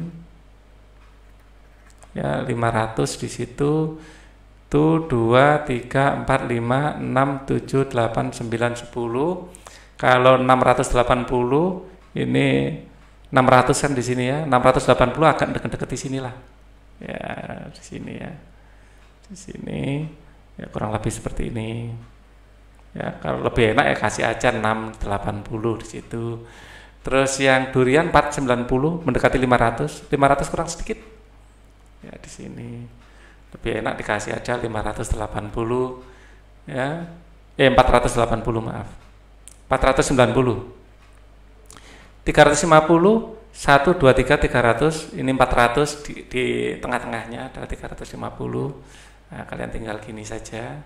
Ya, 500 di situ. Tuh 2, 3, 4, 5, 6, 7, 8, 9, 10. Kalau 680 ini 600 kan di sini ya. 680 agak deket-deket di sinilah. Ya, di sini ya. Di sini ya kurang lebih seperti ini. Ya, kalau lebih enak ya kasih aja 680 di situ. Terus yang durian 490 mendekati 500. 500 kurang sedikit. Ya, di sini. Lebih enak dikasih aja 580 ya. 480 maaf. 490. 350 1 2 3 300, ini 400 di tengah-tengahnya adalah 350. Nah, kalian tinggal gini saja.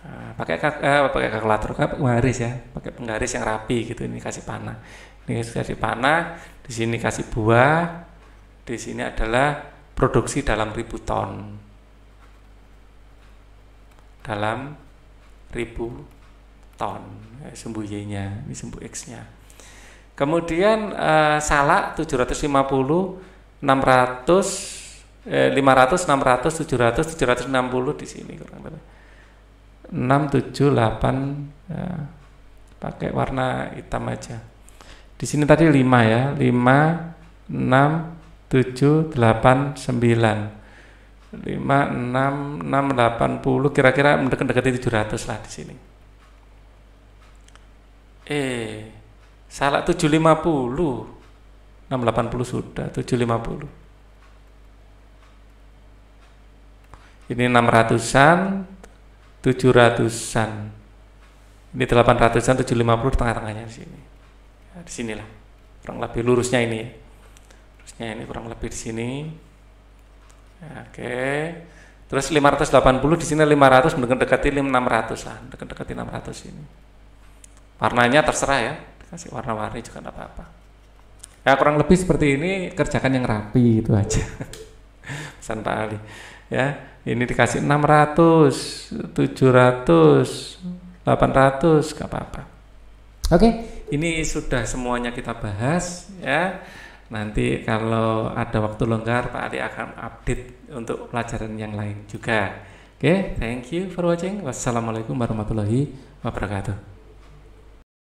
Nah, pakai kalkulator, penggaris ya, pakai penggaris yang rapi gitu. Ini kasih panah. Ini kasih panah, di sini kasih buah. Di sini adalah produksi dalam 1000 ton. Dalam 1000 ton. Sumbu Y-nya, ini sumbu X-nya. Kemudian salak 750, 600, 500, 600, 700, 760 di sini kurang lebih. 6, 7, 8 ya, pakai warna hitam aja. Di sini tadi 5 ya, 5, 6, 7, 8, 9. 5, 6, 6, 80, kira-kira mendekati 700 lah di sini. Salak 750, 680 sudah, 750. Ini 600-an, 700-an. Ini 800-an, 750 di tengah-tengahnya di sini. Ya, di sinilah. Kurang lebih lurusnya ini ya. Lurusnya ini kurang lebih di sini. Ya, oke. Terus 580 di sini 500 mendekati 600 lah, mendekati 600 ini. Warnanya terserah ya. Kasih warna-warni juga tidak apa-apa. Ya kurang lebih seperti ini, kerjakan yang rapi itu aja. Pesan Pak Ali. Ya, ini dikasih 600, 700, 800, gak apa-apa. Oke, ini sudah semuanya kita bahas ya. Nanti kalau ada waktu longgar Pak Ali akan update untuk pelajaran yang lain juga. Oke, thank you for watching. Wassalamualaikum warahmatullahi wabarakatuh.